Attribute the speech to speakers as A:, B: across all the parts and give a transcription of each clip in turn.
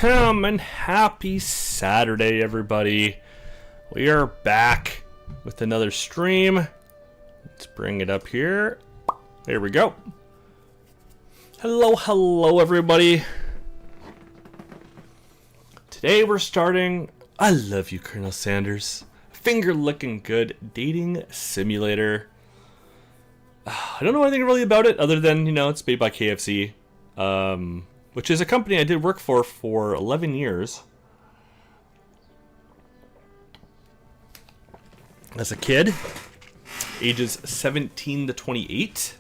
A: Welcome and happy Saturday, everybody. We are back with another stream. Let's bring it up here. There we go. Hello, everybody. Today we're starting I Love You, Colonel Sanders. Finger licking good dating simulator. I don't know anything really about it other than, it's made by KFC. Which is a company I did work for 11 years. As a kid, ages 17 to 28.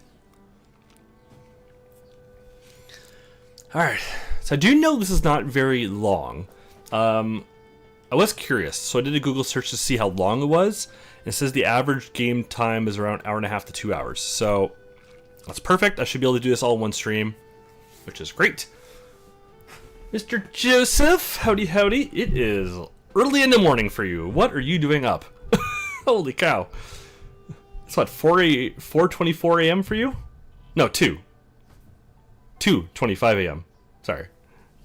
A: Alright, so I do know this is not very long. I was curious, so I did a Google search to see how long it was. And it says the average game time is around 1.5 to 2 hours. So, that's perfect. I should be able to do this all in one stream, which is great. Mr. Joseph, howdy. It is early in the morning for you. What are you doing up? Holy cow. It's what, 4:24 a.m. for you? No, 2:25 a.m. Sorry.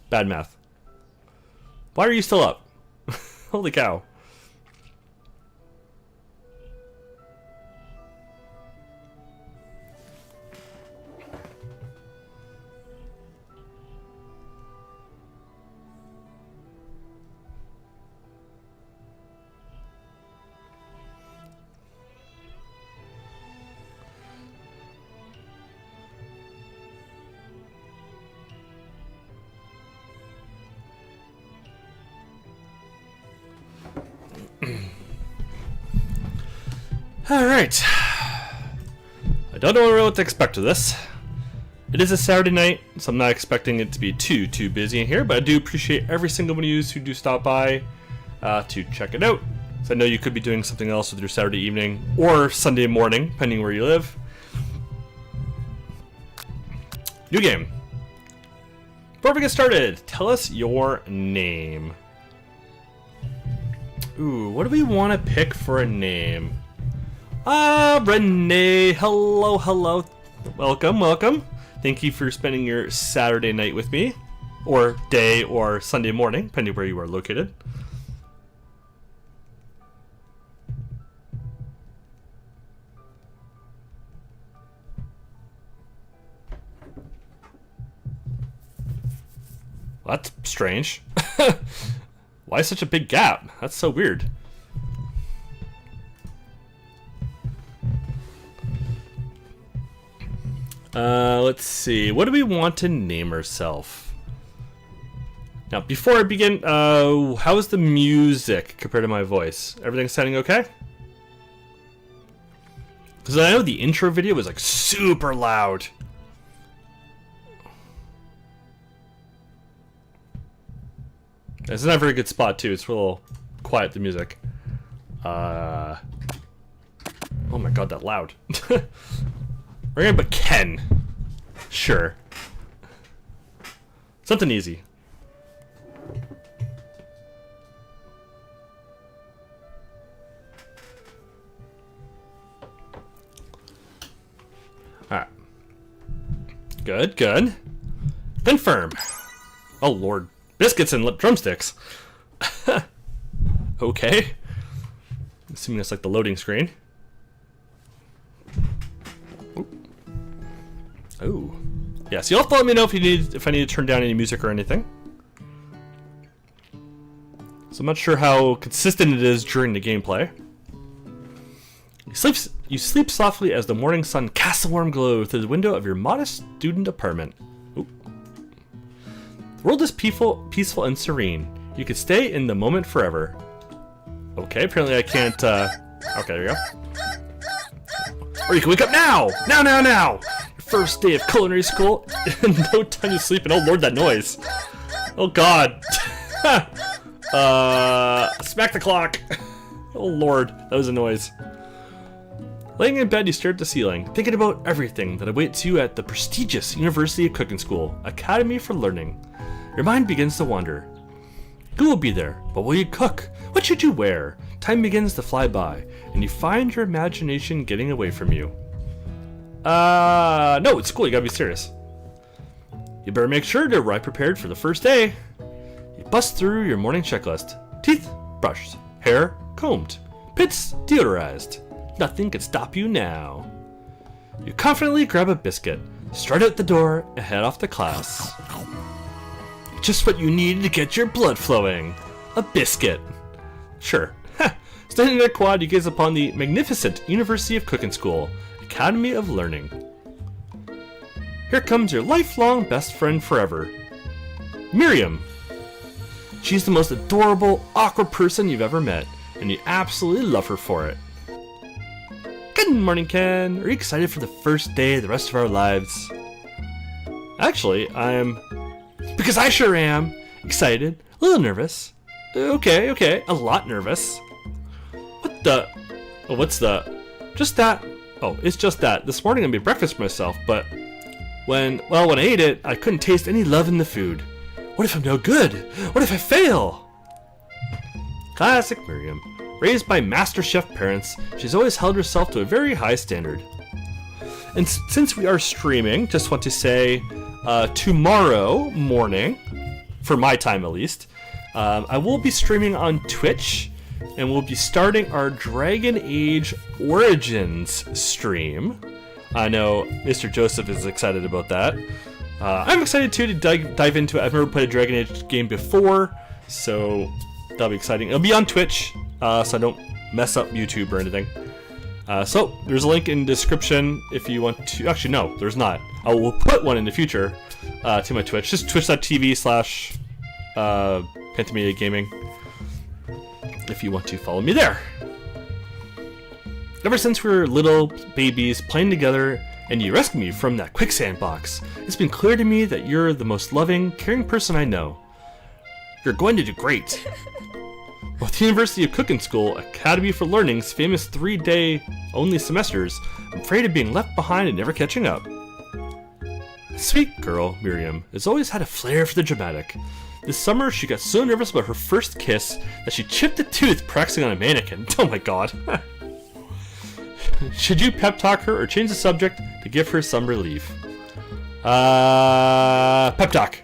A: Bad math. Why are you still up? Holy cow. Alright. I don't know really what to expect of this. It is a Saturday night, so I'm not expecting it to be too busy in here, but I do appreciate every single one of you who do stop by to check it out. So I know you could be doing something else with your Saturday evening or Sunday morning, depending where you live. New game. Before we get started, tell us your name. Ooh, what do we want to pick for a name? Renee, hello. Welcome. Thank you for spending your Saturday night with me, or day, or Sunday morning, depending where you are located. Well, that's strange. Why such a big gap? That's so weird. Let's see. What do we want to name ourselves? Now, before I begin, how's the music compared to my voice? Everything sounding okay? Because I know the intro video was like super loud. This is not a very good spot too. It's a little quiet, the music. Oh my god, that loud. We're gonna put Ken. Sure. Something easy. Alright. Good. Confirm. Oh lord. Biscuits and drumsticks. Okay. Assuming that's like the loading screen. Oh, yeah. So you'll have to let me know if I need to turn down any music or anything. So I'm not sure how consistent it is during the gameplay. You sleep softly as the morning sun casts a warm glow through the window of your modest student apartment. Ooh. The world is peaceful and serene. You could stay in the moment forever. Okay, apparently I can't. Okay, there you go. Or you can wake up now. Now. First day of culinary school, no time to sleep, and oh lord, that noise. Oh god. Smack the clock. Oh lord, that was a noise. Laying in bed, you stare at the ceiling, thinking about everything that awaits you at the prestigious University of Cooking School, Academy for Learning. Your mind begins to wander. Who will be there? What will you cook? What should you wear? Time begins to fly by, and you find your imagination getting away from you. No, it's school, you gotta be serious. You better make sure to arrive prepared for the first day. bust through your morning checklist. Teeth brushed, hair combed, pits deodorized. Nothing can stop you now. You confidently grab a biscuit, stride out the door, and head off to class. Just what you need to get your blood flowing. A biscuit. Sure. Standing in their quad, you gaze upon the magnificent University of Cooking School, Academy of Learning. Here comes your lifelong best friend forever, Miriam. She's the most adorable, awkward person you've ever met, and you absolutely love her for it. Good morning, Ken. Are you excited for the first day of the rest of our lives? Actually, because I sure am. Excited, a little nervous. Okay, a lot nervous. What the? Oh, what's the? Just that. Oh, it's just that. This morning I made breakfast for myself, but when I ate it, I couldn't taste any love in the food. What if I'm no good? What if I fail? Classic Miriam. Raised by master chef parents, she's always held herself to a very high standard. And since we are streaming, just want to say, tomorrow morning, for my time at least, I will be streaming on Twitch, and we'll be starting our Dragon Age Origins stream. I know Mr. Joseph is excited about that. I'm excited too to dive into it. I've never played a Dragon Age game before, so that'll be exciting. It'll be on Twitch, so I don't mess up YouTube or anything. So there's a link in the description if you want to. Actually, no, there's not. I will put one in the future to my Twitch. Just twitch.tv/Pentamedia Gaming if you want to follow me there. Ever since we were little babies playing together and you rescued me from that quicksand box, it's been clear to me that you're the most loving, caring person I know. You're going to do great. With the University of Cooking School, Academy for Learning's famous 3-day only semesters, I'm afraid of being left behind and never catching up. Sweet girl, Miriam, has always had a flair for the dramatic. This summer, she got so nervous about her first kiss that she chipped a tooth practicing on a mannequin. Oh my god. Should you pep talk her or change the subject to give her some relief? Pep talk.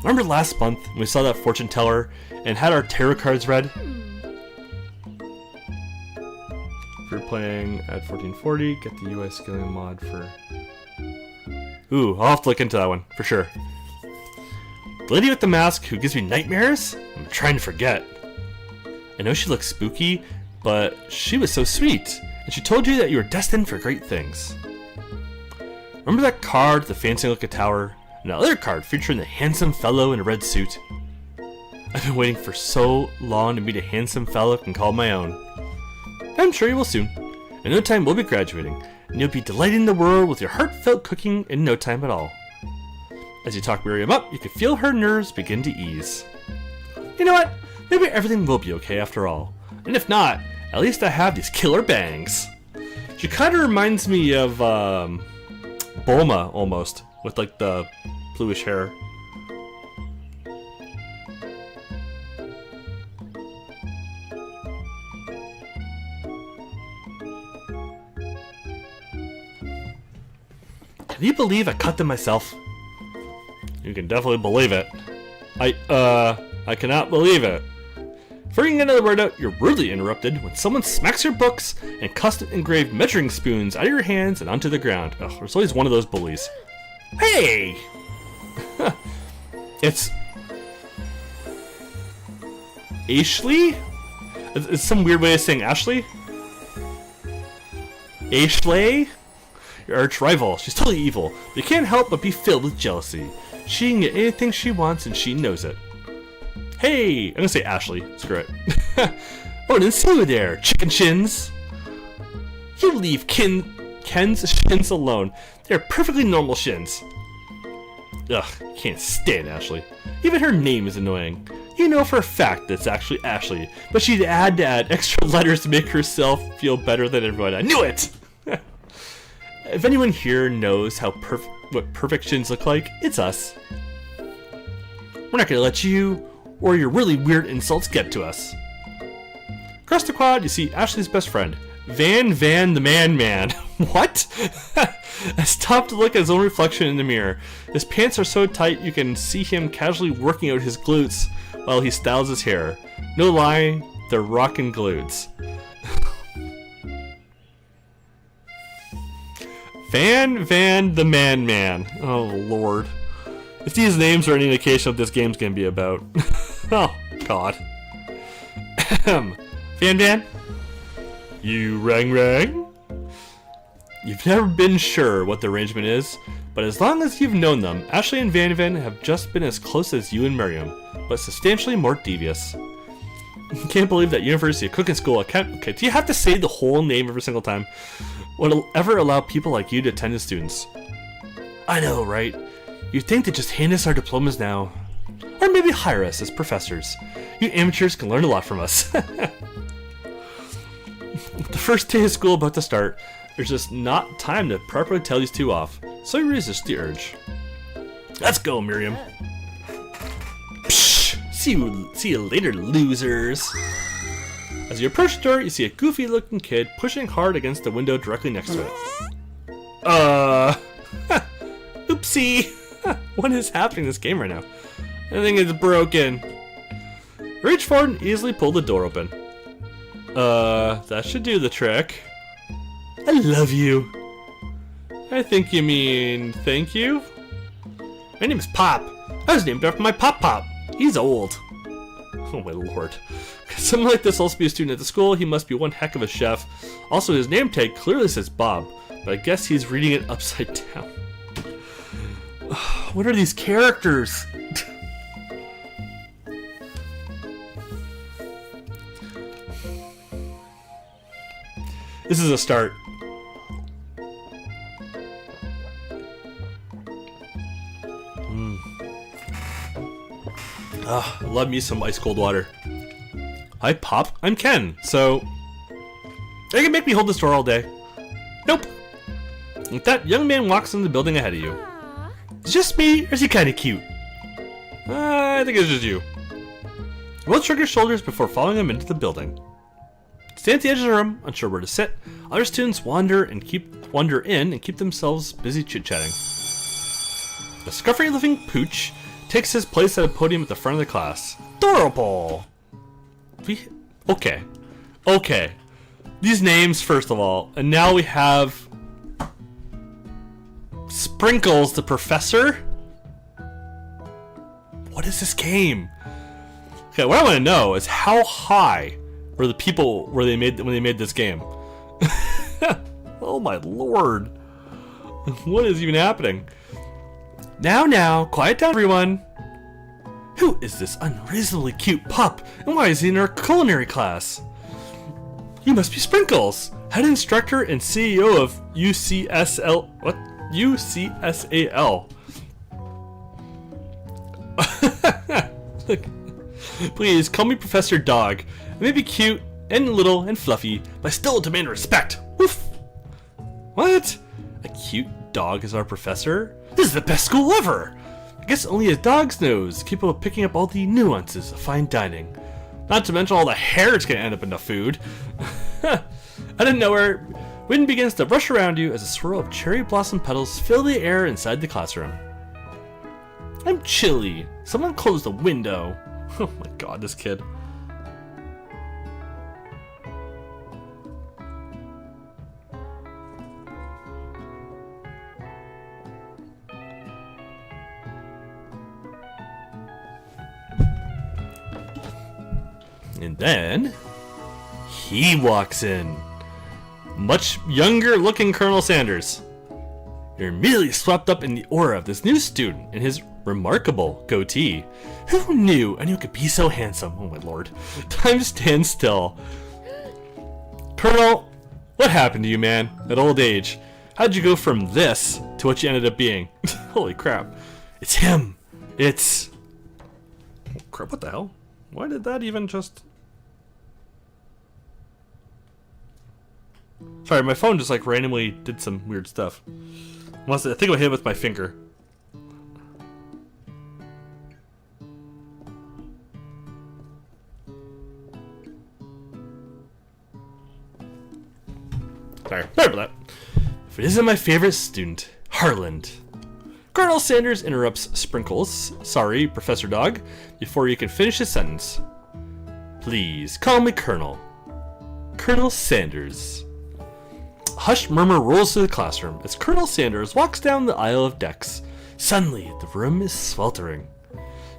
A: Remember last month when we saw that fortune teller and had our tarot cards read? If you're playing at 1440, get the UI scaling mod for... Ooh, I'll have to look into that one, for sure. The lady with the mask who gives me nightmares? I'm trying to forget. I know she looks spooky, but she was so sweet, and she told you that you were destined for great things. Remember that card, the fancy-looking tower, and that other card featuring the handsome fellow in a red suit? I've been waiting for so long to meet a handsome fellow I can call my own. I'm sure you will soon. In no time we'll be graduating, and you'll be delighting the world with your heartfelt cooking in no time at all. As you talk Miriam up, you can feel her nerves begin to ease. You know what? Maybe everything will be okay after all. And if not, at least I have these killer bangs. She kind of reminds me of Bulma almost, with like the bluish hair. Can you believe I cut them myself? You can definitely believe it. I cannot believe it. Before you can get another word out, you're rudely interrupted when someone smacks your books and custom engraved measuring spoons out of your hands and onto the ground. Ugh, there's always one of those bullies. Hey! It's... Ashley? It's some weird way of saying Ashley? Ashley? Your arch rival. She's totally evil, but you can't help but be filled with jealousy. She can get anything she wants and she knows it. Hey! I'm gonna say Ashley. Screw it. Oh, and see you there, chicken shins! You leave Ken's shins alone. They're perfectly normal shins. Ugh, can't stand Ashley. Even her name is annoying. You know for a fact that it's actually Ashley, but she'd had to add extra letters to make herself feel better than everyone. I knew it! If anyone here knows what perfect shins look like, it's us. We're not gonna let you or your really weird insults get to us. Across the quad, you see Ashley's best friend, Van the Man. What? I stopped to look at his own reflection in the mirror. His pants are so tight you can see him casually working out his glutes while he styles his hair. No lie, they're rockin' glutes. Van the Man. Oh lord. If these names are any indication of what this game's gonna be about. Oh god. Van? You rang? You've never been sure what the arrangement is, but as long as you've known them, Ashley and Van have just been as close as you and Miriam, but substantially more devious. Can't believe that University of Cooking School okay, do you have to say the whole name every single time? Would ever allow people like you to attend as students? I know, right? You'd think to just hand us our diplomas now. Or maybe hire us as professors. You amateurs can learn a lot from us. The first day of school about to start, there's just not time to properly tell these two off, so you resist the urge. Let's go, Miriam. Psh, see you later, losers. As you approach the door, you see a goofy-looking kid pushing hard against the window directly next to it. Oopsie. What is happening in this game right now? I think it's broken. Reach forward and easily pull the door open. That should do the trick. I love you. I think you mean thank you? My name is Pop. I was named after my Pop. He's old. Oh my lord. Could someone like this also be a student at the school? He must be one heck of a chef. Also, his name tag clearly says Bob, but I guess he's reading it upside down. What are these characters? This is a start. Love me some ice cold water. Hi, Pop. I'm Ken. So, they can make me hold this door all day. Nope. If that young man walks in the building ahead of you, it's just me, or is he kind of cute? I think it's just you. We'll shrug your shoulders before following him into the building. Stand at the edge of the room, unsure where to sit. Other students wander in and keep themselves busy chit-chatting. The scruffy-looking pooch takes his place at a podium at the front of the class. Adorable! Okay. These names, first of all, and now we have Sprinkles, the professor? What is this game? Okay, what I want to know is how high were the people when they made this game? Oh my lord. What is even happening? Now, quiet down everyone. Who is this unreasonably cute pup, and why is he in our culinary class? You must be Sprinkles, head instructor and CEO of UCSL. What? UCSAL. Please call me Professor Dog. I may be cute and little and fluffy, but I still demand respect. Woof. What? A cute dog is our professor? This is the best school ever! I guess only a dog's nose capable of picking up all the nuances of fine dining. Not to mention all the hair it's gonna end up in the food. Out of nowhere, wind begins to rush around you as a swirl of cherry blossom petals fill the air inside the classroom. I'm chilly. Someone close the window. Oh my god, this kid. And then he walks in. Much younger looking Colonel Sanders. You're immediately swept up in the aura of this new student and his remarkable goatee. Who knew anyone could be so handsome? Oh my lord. Time stands still. Colonel, what happened to you, man, at old age? How'd you go from this to what you ended up being? Holy crap. It's him. It's... Oh crap, what the hell? Why did that even just... Sorry, my phone just like randomly did some weird stuff. I think I hit it with my finger. Sorry about that. If it isn't my favorite student, Harland. Colonel Sanders interrupts Sprinkles, sorry, Professor Dog, before he can finish his sentence. Please, call me Colonel. Colonel Sanders. A hushed murmur rolls through the classroom as Colonel Sanders walks down the aisle of decks. Suddenly, the room is sweltering.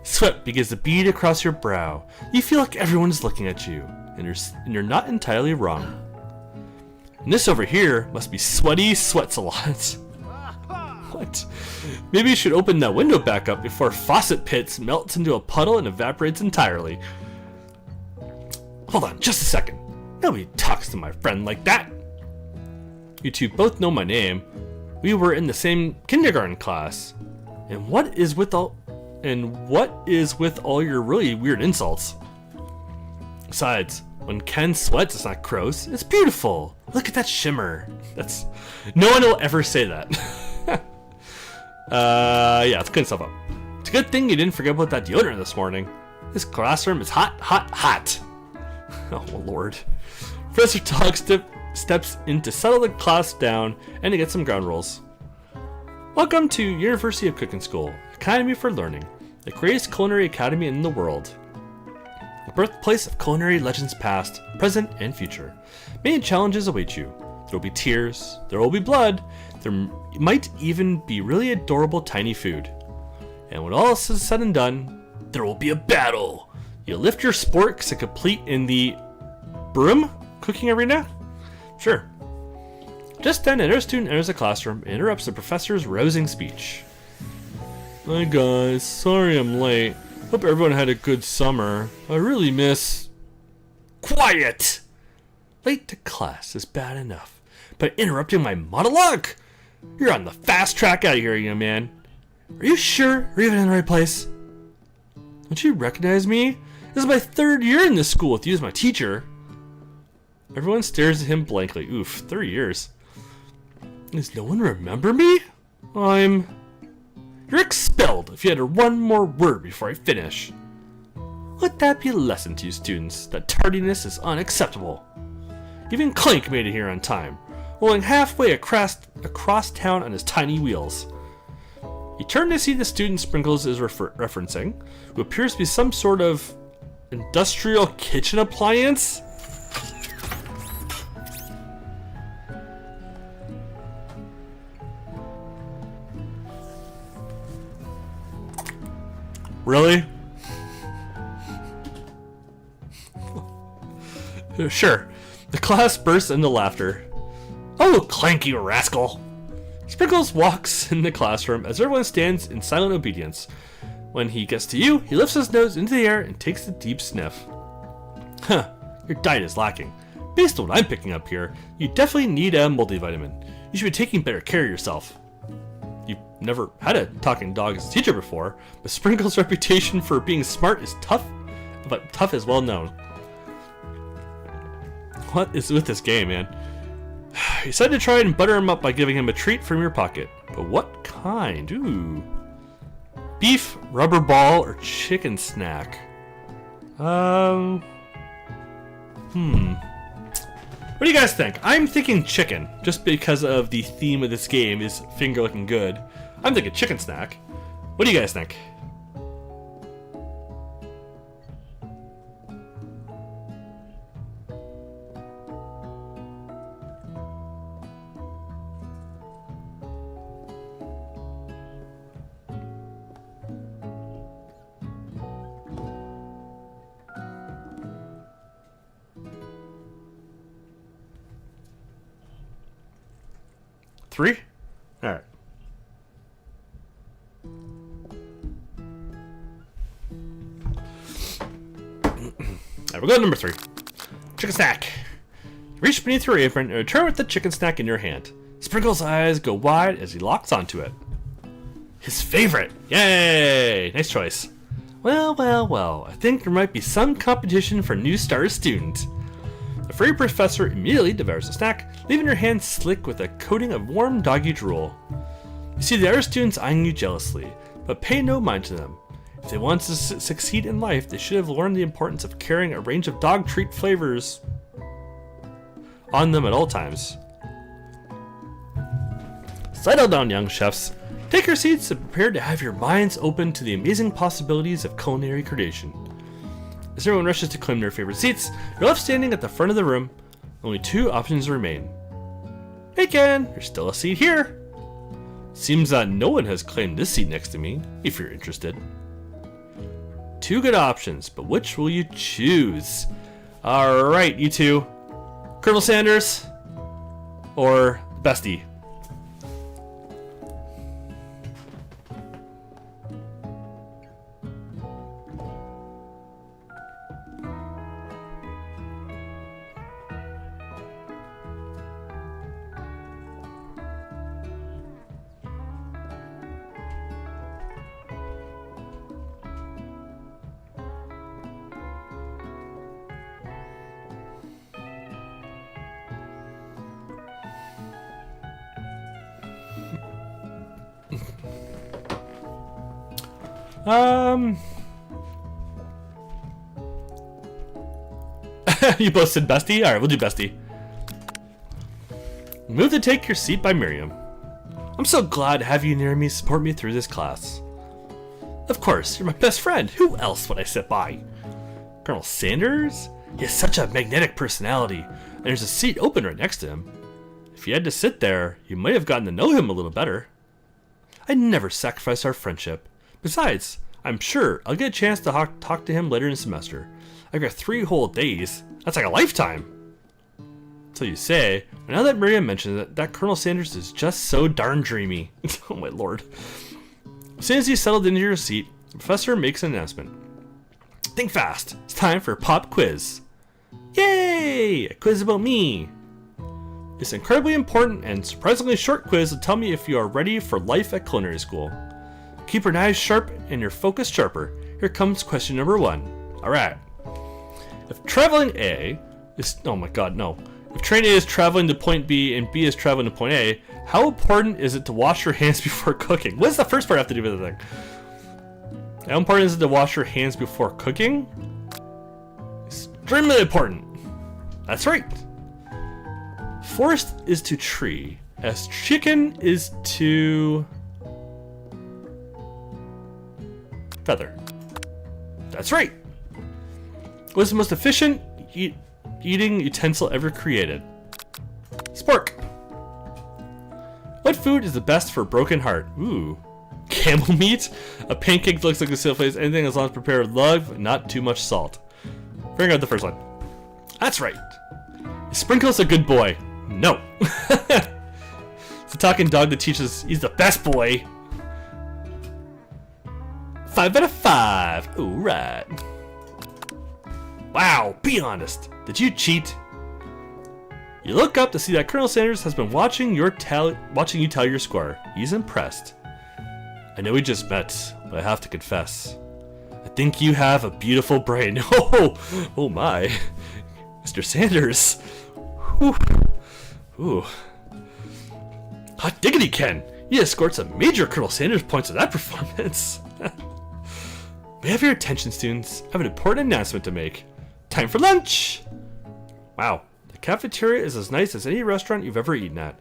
A: Sweat begins to bead across your brow. You feel like everyone is looking at you, and you're not entirely wrong. And this over here must be Sweaty Sweats a lot. What? Maybe you should open that window back up before Faucet Pits melts into a puddle and evaporates entirely. Hold on, just a second. Nobody talks to my friend like that. You two both know my name. We were in the same kindergarten class. And what is with all your really weird insults? Besides, when Ken sweats, it's not gross. It's beautiful. Look at that shimmer. No one will ever say that. Yeah, let's clean stuff up. It's a good thing you didn't forget about that deodorant this morning. This classroom is hot, hot, hot. Oh, Lord. Professor Dog steps in to settle the class down and to get some ground rules. Welcome to University of Cooking School, Academy for Learning, the greatest culinary academy in the world. The birthplace of culinary legends past, present, and future. Many challenges await you. There will be tears, there will be blood, there might even be really adorable tiny food. And when all is said and done, there will be a battle. You lift your sporks to complete in the broom cooking arena? Sure. Just then, another student enters the classroom and interrupts the professor's rousing speech. Hi guys, sorry I'm late. Hope everyone had a good summer. I really miss... Quiet! Late to class is bad enough, but interrupting my monologue? You're on the fast track out of here, young man. Are you sure you're even in the right place? Don't you recognize me? This is my 3rd year in this school with you as my teacher. Everyone stares at him blankly. Oof, 3 years. Does no one remember me? You're expelled if you utter one more word before I finish. Let that be a lesson to you students, that tardiness is unacceptable. Even Clink made it here on time, rolling halfway across town on his tiny wheels. You turn to see the student Sprinkles is referencing, who appears to be some sort of industrial kitchen appliance. Really? Sure. The class bursts into laughter. Oh, Clank, you rascal! Sprinkles walks in the classroom as everyone stands in silent obedience. When he gets to you, he lifts his nose into the air and takes a deep sniff. Huh, your diet is lacking. Based on what I'm picking up here, you definitely need a multivitamin. You should be taking better care of yourself. You've never had a talking dog as a teacher before, but Sprinkles' reputation for being smart is tough, but tough is well known. What is with this game, man? You said to try and butter him up by giving him a treat from your pocket. But what kind? Ooh. Beef, rubber ball, or chicken snack? What do you guys think? I'm thinking chicken, just because of the theme of this game is finger looking good. I'm thinking chicken snack. What do you guys think? Three? Alright. Alright, we'll go to number 3. Chicken snack. Reach beneath your apron and return with the chicken snack in your hand. Sprinkle's eyes go wide as he locks onto it. His favorite! Yay! Nice choice. Well, well, well. I think there might be some competition for new star student. The furry professor immediately devours the snack, leaving your hand slick with a coating of warm doggy drool. You see the other students eyeing you jealously, but pay no mind to them. If they want to succeed in life, they should have learned the importance of carrying a range of dog treat flavors on them at all times. Settle down, young chefs. Take your seats and prepare to have your minds open to the amazing possibilities of culinary creation. As everyone rushes to claim their favorite seats, you're left standing at the front of the room. Only two options remain. Hey Ken, there's still a seat here. Seems that no one has claimed this seat next to me, if you're interested. Two good options, but which will you choose? Alright, you two. Colonel Sanders or Bestie? You both said Bestie? Alright, we'll do Bestie. Move to take your seat by Miriam. I'm so glad to have you near me, support me through this class. Of course, you're my best friend. Who else would I sit by? Colonel Sanders? He has such a magnetic personality, and there's a seat open right next to him. If you had to sit there, you might have gotten to know him a little better. I'd never sacrifice our friendship. Besides, I'm sure I'll get a chance to talk to him later in the semester. I've got 3 whole days. That's like a lifetime. So you say, but now that Miriam mentioned it, that Colonel Sanders is just so darn dreamy. Oh my lord. As soon as you settled into your seat, the professor makes an announcement. Think fast. It's time for a pop quiz. Yay! A quiz about me. This incredibly important and surprisingly short quiz will tell me if you are ready for life at culinary school. Keep your knives sharp and your focus sharper. Here comes question number 1. Alright. If traveling A is... Oh my god, no. If train A is traveling to point B and B is traveling to point A, how important is it to wash your hands before cooking? What does the first part have to do with the thing? How important is it to wash your hands before cooking? Extremely important. That's right. Forest is to tree, as chicken is to... feather. That's right. What's the most efficient eating utensil ever created? Spork. What food is the best for a broken heart? Ooh. Camel meat? A pancake that looks like a seal face. Anything as long as prepared with love, not too much salt. Figure out the first one. That's right. Is Sprinkles a good boy? No. It's a talking dog that teaches he's the best boy. 5 out of 5. Ooh, right. Wow, be honest. Did you cheat? You look up to see that Colonel Sanders has been watching you tell your score. He's impressed. I know we just met, but I have to confess. I think you have a beautiful brain. Oh my. Mr. Sanders. Whew. Ooh. Hot diggity, Ken. You just scored some major Colonel Sanders points with that performance. May I have your attention, students? I have an important announcement to make. Time for lunch! Wow, the cafeteria is as nice as any restaurant you've ever eaten at.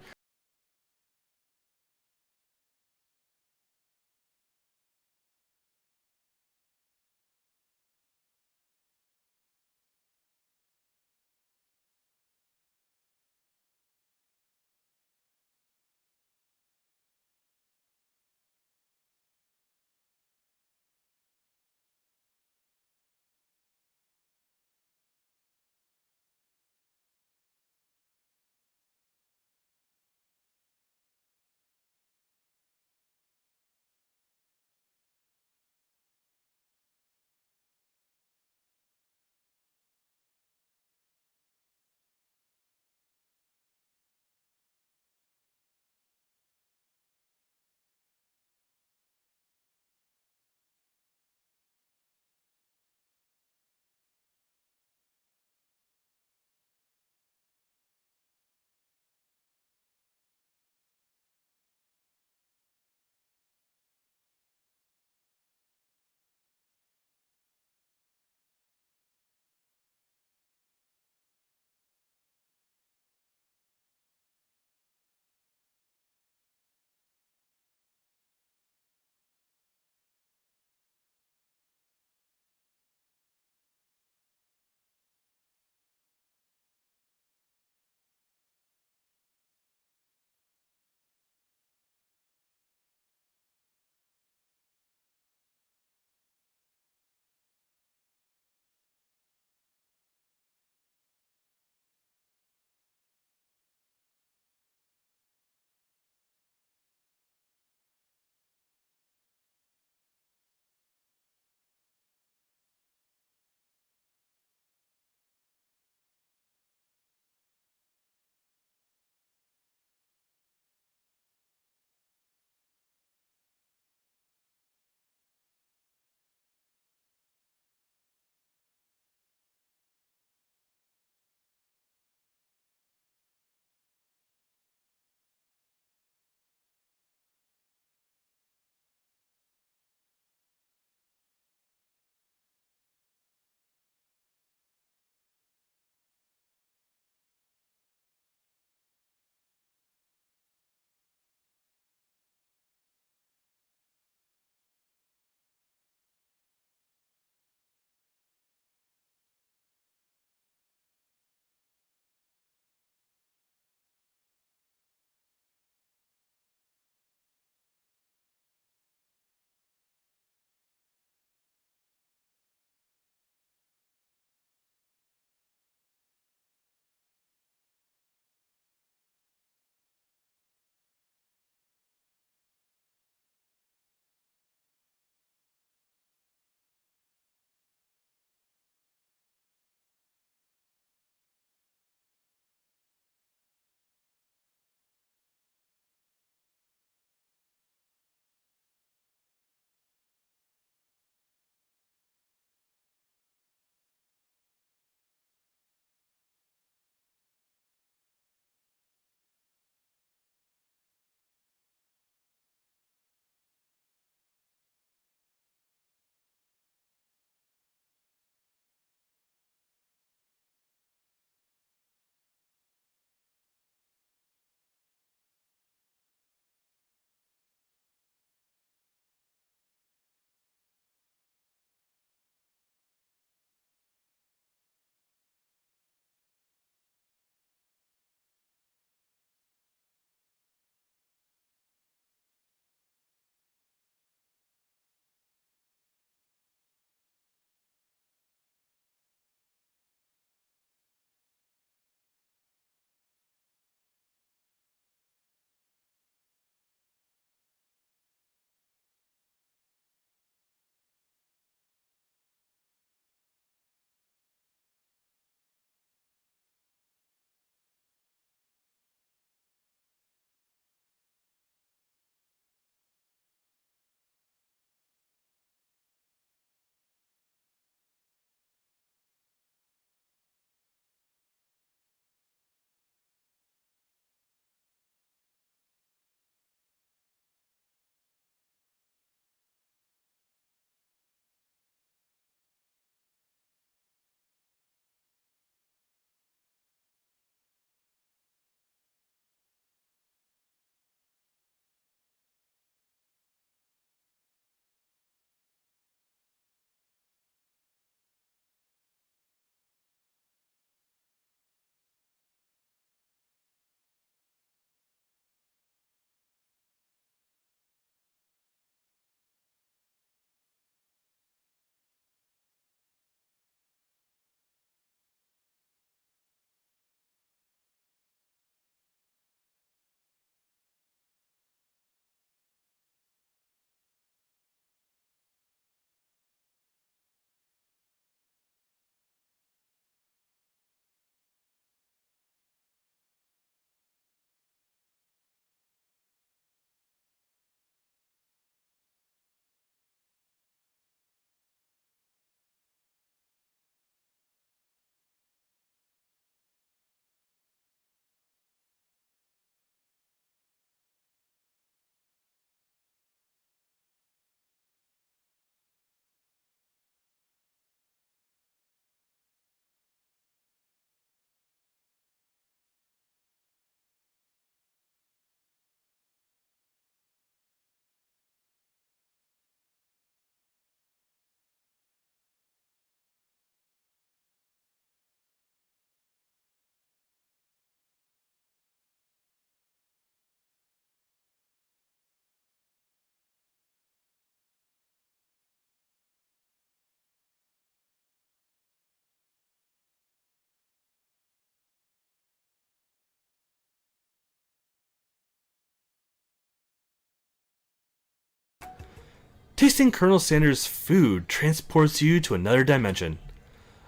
A: Tasting Colonel Sanders' food transports you to another dimension.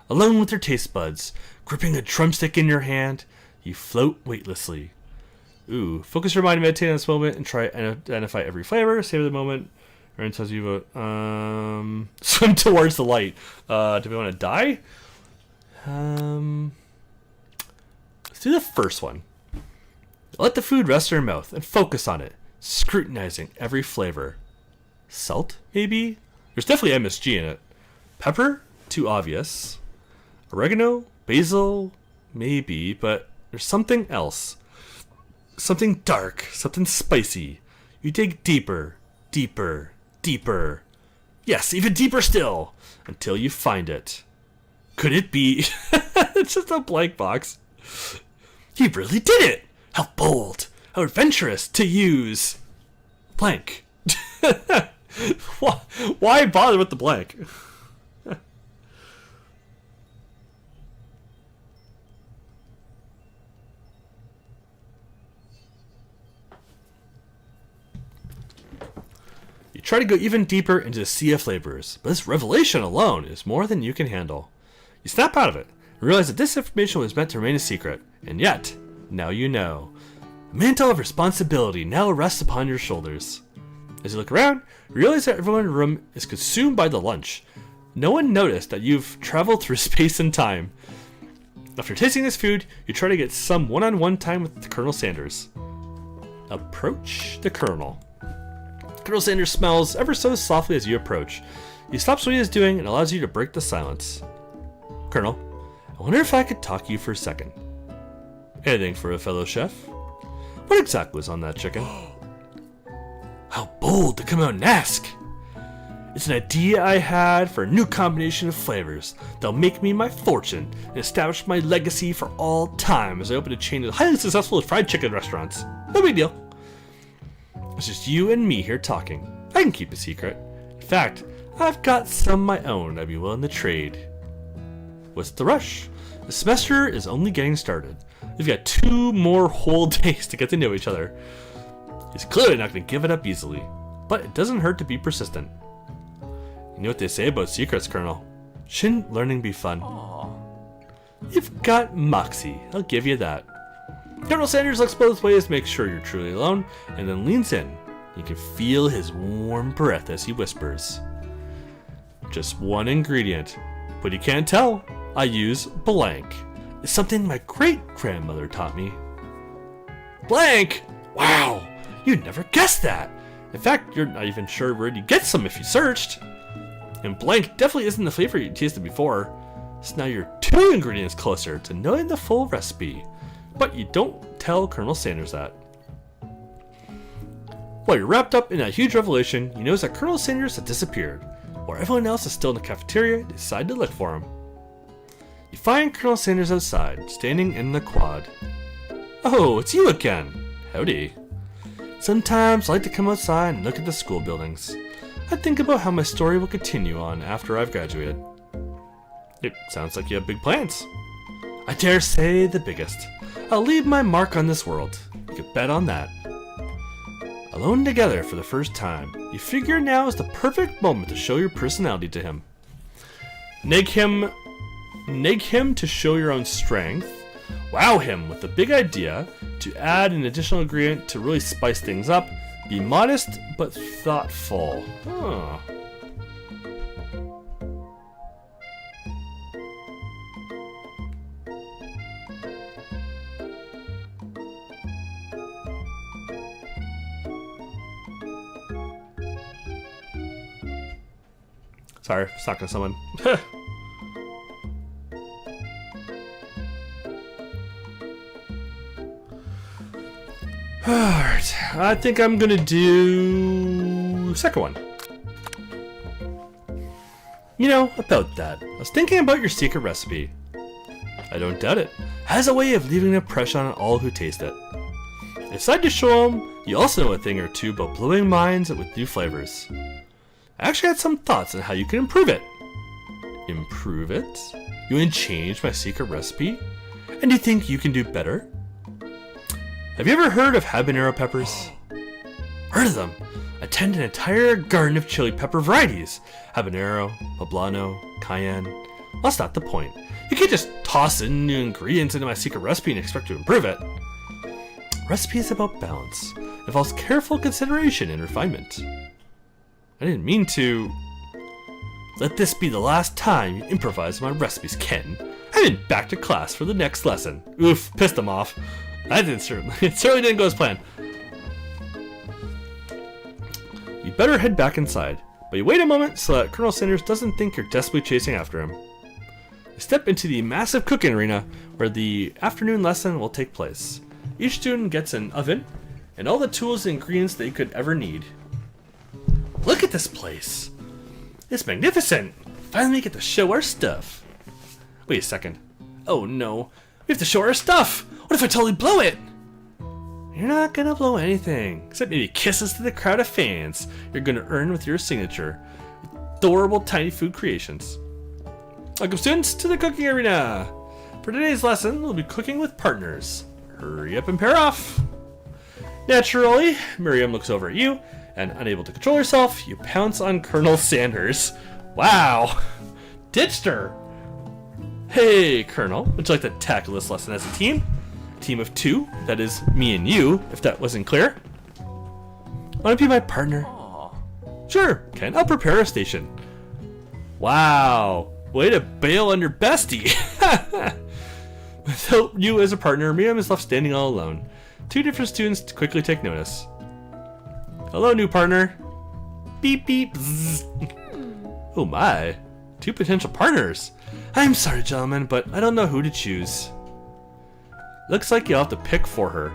A: Alone with your taste buds, gripping a drumstick in your hand, you float weightlessly. Ooh, focus your mind and meditate on this moment and try and identify every flavor. Savor the moment. Or tells you swim towards the light. Do we want to die? Let's do the first one. Let the food rest in your mouth and focus on it, scrutinizing every flavor. Salt, maybe? There's definitely MSG in it. Pepper? Too obvious. Oregano? Basil? Maybe, but there's something else. Something dark, something spicy. You dig deeper, deeper, deeper. Yes, even deeper still, until you find it. Could it be? It's just a blank box. He really did it! How bold, how adventurous to use. Blank. Why bother with the blank? You try to go even deeper into the sea of flavors, but this revelation alone is more than you can handle. You snap out of it and realize that this information was meant to remain a secret, and yet, now you know. A mantle of responsibility now rests upon your shoulders. As you look around, you realize that everyone in the room is consumed by the lunch. No one noticed that you've traveled through space and time. After tasting this food, you try to get some one-on-one time with Colonel Sanders. Approach the Colonel. Colonel Sanders smells ever so softly as you approach. He stops what he is doing and allows you to break the silence. Colonel, I wonder if I could talk to you for a second. Anything for a fellow chef? What exactly was on that chicken? How bold to come out and ask! It's an idea I had for a new combination of flavors that'll make me my fortune and establish my legacy for all time as I open a chain of highly successful fried chicken restaurants. No big deal. It's just you and me here talking. I can keep a secret. In fact, I've got some of my own I'd be willing to trade. What's the rush? The semester is only getting started. We've got 2 more whole days to get to know each other. He's clearly not going to give it up easily, but it doesn't hurt to be persistent. You know what they say about secrets, Colonel? Shouldn't learning be fun? Aww. You've got moxie, I'll give you that. Colonel Sanders looks both ways to make sure you're truly alone, and then leans in. You can feel his warm breath as he whispers. Just one ingredient, but you can't tell. I use blank. It's something my great-grandmother taught me. Blank? Wow, you'd never guess that. In fact, you're not even sure where you'd get some if you searched. And blank definitely isn't the flavor you tasted before. So now you're 2 ingredients closer to knowing the full recipe. But you don't tell Colonel Sanders that. While you're wrapped up in a huge revelation, you notice that Colonel Sanders has disappeared. While everyone else is still in the cafeteria, you decide to look for him. You find Colonel Sanders outside, standing in the quad. Oh, it's you again. Howdy. Sometimes I like to come outside and look at the school buildings. I think about how my story will continue on after I've graduated. It sounds like you have big plans. I dare say the biggest. I'll leave my mark on this world. You could bet on that. Alone together for the first time, you figure now is the perfect moment to show your personality to him. Nag him to show your own strength. Wow him with a big idea to add an additional ingredient to really spice things up. Be modest but thoughtful. Huh. Sorry, I was talking to someone. Alright, I think I'm gonna do the second one. You know, about that. I was thinking about your secret recipe. I don't doubt it. Has a way of leaving an impression on all who taste it. Aside to show them, you also know a thing or two about blowing minds with new flavors. I actually had some thoughts on how you can improve it. Improve it? You want to change my secret recipe? And do you think you can do better? Have you ever heard of habanero peppers? Heard of them? I Attend an entire garden of chili pepper varieties. Habanero, poblano, cayenne. Well, that's not the point. You can't just toss in new ingredients into my secret recipe and expect to improve it. Recipe is about balance. It involves careful consideration and refinement. I didn't mean to... Let this be the last time you improvise my recipes, Ken. I'm back to class for the next lesson. Oof, pissed him off. It certainly didn't go as planned. You better head back inside, but you wait a moment so that Colonel Sanders doesn't think you're desperately chasing after him. You step into the massive cooking arena where the afternoon lesson will take place. Each student gets an oven and all the tools and ingredients that you could ever need. Look at this place. It's magnificent. Finally get to show our stuff. Wait a second. Oh no. We have to show our stuff. What if I totally blow it? You're not gonna blow anything. Except maybe kisses to the crowd of fans you're gonna earn with your signature. Adorable tiny food creations. Welcome students to the cooking arena. For today's lesson, we'll be cooking with partners. Hurry up and pair off. Naturally, Miriam looks over at you, and unable to control herself, you pounce on Colonel Sanders. Wow. Ditched her. Hey, Colonel, would you like to tackle this lesson as a team? A team of two, that is me and you, if that wasn't clear. Want to be my partner? Aww. Sure, Ken, I'll prepare a station. Wow, way to bail on your bestie. Without you as a partner, Miriam is left standing all alone. Two different students quickly take notice. Hello, new partner. Beep, beep, zzz. Oh my, two potential partners. I'm sorry, gentlemen, but I don't know who to choose. Looks like you'll have to pick for her.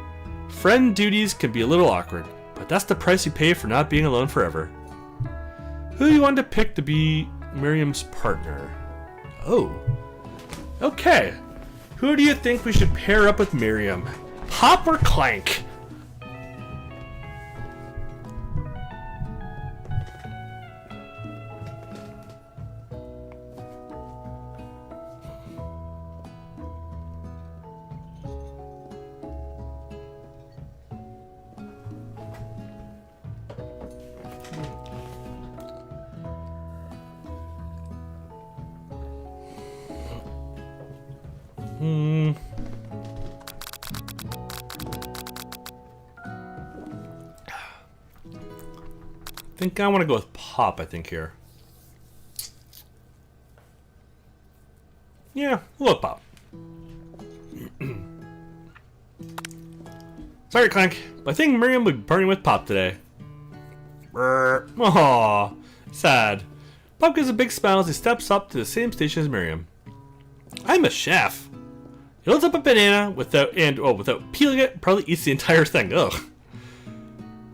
A: Friend duties can be a little awkward, but that's the price you pay for not being alone forever. Who do you want to pick to be Miriam's partner? Oh. Okay. Who do you think we should pair up with Miriam? Pop or Clank? I think I want to go with Pop, I think, here. Yeah, we'll go Pop. Sorry, Clank, but I think Miriam would be partying with Pop today. Aww, sad. Pop gives a big smile as he steps up to the same station as Miriam. I'm a chef. He holds up a banana without peeling it, probably eats the entire thing. Ugh.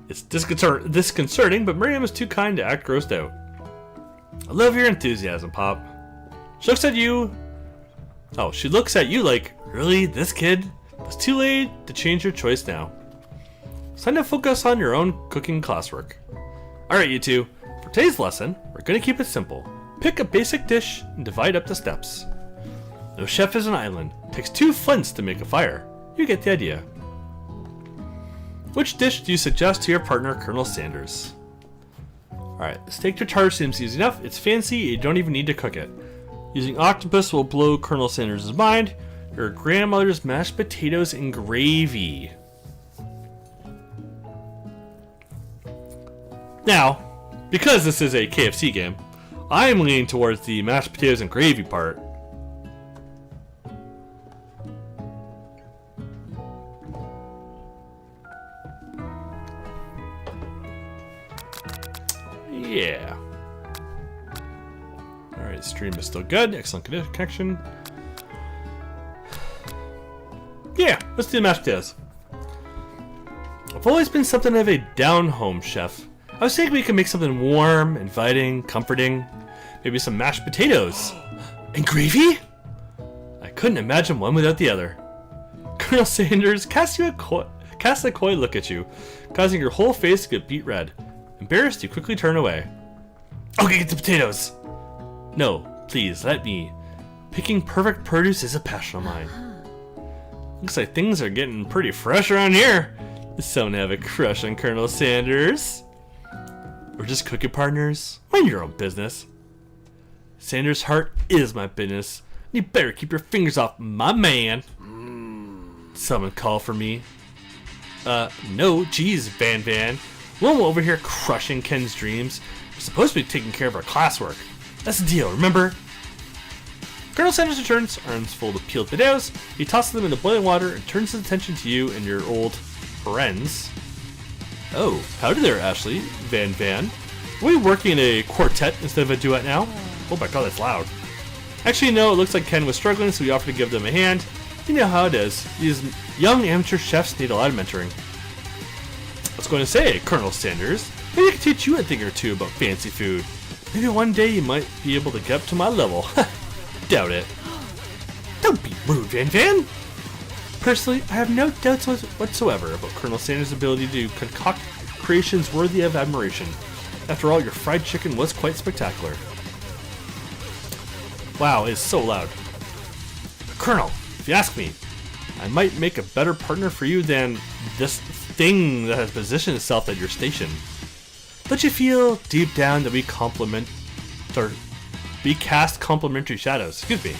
A: It's disconcerting, but Miriam is too kind to act grossed out. I love your enthusiasm, Pop. She looks at you. Oh, she looks at you like, really, this kid? It's too late to change your choice now. It's time to focus on your own cooking classwork. Alright, you two. For today's lesson, we're going to keep it simple. Pick a basic dish and divide up the steps. No chef is an island. It takes two flints to make a fire. You get the idea. Which dish do you suggest to your partner, Colonel Sanders? Alright, the steak tartare seems easy enough. It's fancy, you don't even need to cook it. Using octopus will blow Colonel Sanders' mind. Your grandmother's mashed potatoes and gravy. Now, because this is a KFC game, I am leaning towards the mashed potatoes and gravy part. Yeah. Alright, stream is still good. Excellent connection. Yeah, let's do the mashed potatoes. I've always been something of a down-home chef. I was thinking we could make something warm, inviting, comforting. Maybe some mashed potatoes. And gravy? I couldn't imagine one without the other. Colonel Sanders casts a coy look at you, causing your whole face to get beet red. Embarrassed, you quickly turn away. Okay, get the potatoes. No, please, let me. Picking perfect produce is a passion of mine. Looks like things are getting pretty fresh around here. Does someone have a crush on Colonel Sanders? Or just cooking partners? Mind your own business. Sanders' heart is my business. You better keep your fingers off my man. Someone call for me. No, geez, Van Van. One over here crushing Ken's dreams. We're supposed to be taking care of our classwork. That's the deal, remember? Colonel Sanders returns, arms full of peeled potatoes. He tosses them into boiling water and turns his attention to you and your old friends. Oh, howdy there, Ashley, Van Van. Are we working in a quartet instead of a duet now? Oh my god, that's loud. Actually, no, it looks like Ken was struggling, so we offered to give them a hand. You know how it is. These young amateur chefs need a lot of mentoring. I was going to say, Colonel Sanders, maybe I can teach you a thing or two about fancy food. Maybe one day you might be able to get up to my level. Doubt it. Don't be rude, Van Van. Personally, I have no doubts whatsoever about Colonel Sanders' ability to concoct creations worthy of admiration. After all, your fried chicken was quite spectacular. Wow, it's so loud. Colonel, if you ask me, I might make a better partner for you than this thing that has positioned itself at your station. Don't you feel deep down that we cast complementary shadows? Excuse me.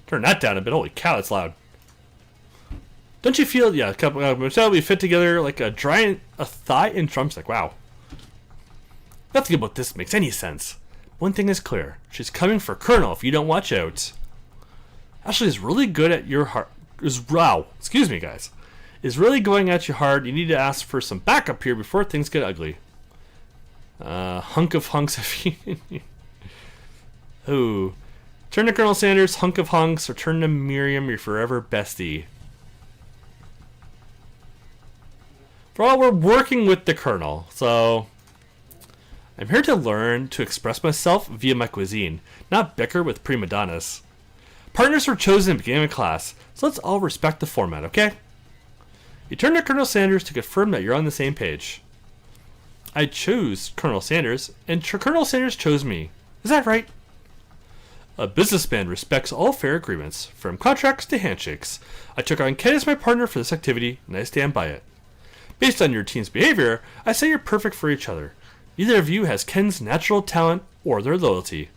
A: Turn that down a bit. Holy cow, it's loud. Don't you feel, yeah, Michelle, we fit together like a thigh and drumstick. Wow. Nothing about this makes any sense. One thing is clear. She's coming for Colonel if you don't watch out. Ashley is really good at your heart. Excuse me, guys. Is really going at you hard. You need to ask for some backup here before things get ugly. Hunk of hunks if you... Ooh. Turn to Colonel Sanders, hunk of hunks, or turn to Miriam, your forever bestie. For all, we're working with the Colonel, so... I'm here to learn to express myself via my cuisine, not bicker with prima donnas. Partners were chosen at the beginning of class, so let's all respect the format, okay? You turn to Colonel Sanders to confirm that you're on the same page. I chose Colonel Sanders, and Colonel Sanders chose me. Is that right? A businessman respects all fair agreements, from contracts to handshakes. I took on Ken as my partner for this activity, and I stand by it. Based on your team's behavior, I say you're perfect for each other. Neither of you has Ken's natural talent or their loyalty.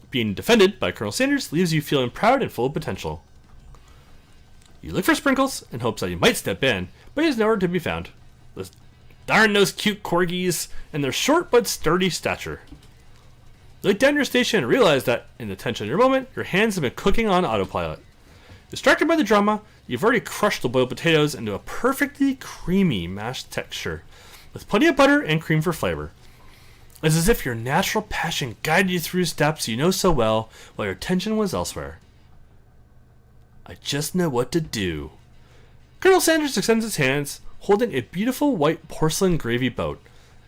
A: Being defended by Colonel Sanders leaves you feeling proud and full of potential. You look for Sprinkles in hopes that he might step in, but he is nowhere to be found. Darn those cute corgis and their short but sturdy stature. You look down your station and realize that, in the tension of your moment, your hands have been cooking on autopilot. Distracted by the drama, you've already crushed the boiled potatoes into a perfectly creamy mashed texture, with plenty of butter and cream for flavor. It's as if your natural passion guided you through steps you know so well, while your attention was elsewhere. I just know what to do. Colonel Sanders extends his hands, holding a beautiful white porcelain gravy boat,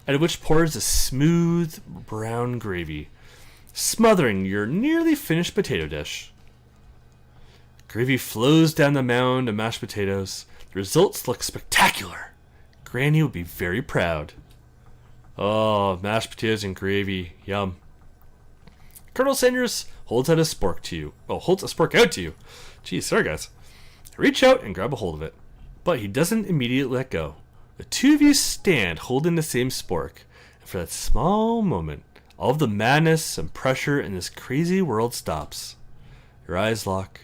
A: out of which pours a smooth brown gravy, smothering your nearly finished potato dish. Gravy flows down the mound of mashed potatoes. The results look spectacular. Granny would be very proud. Oh, mashed potatoes and gravy. Yum. Colonel Sanders holds out a spork to you. Oh, holds a spork out to you. Geez, sorry guys. Reach out and grab a hold of it. But he doesn't immediately let go. The two of you stand holding the same spork. And for that small moment, all of the madness and pressure in this crazy world stops. Your eyes lock.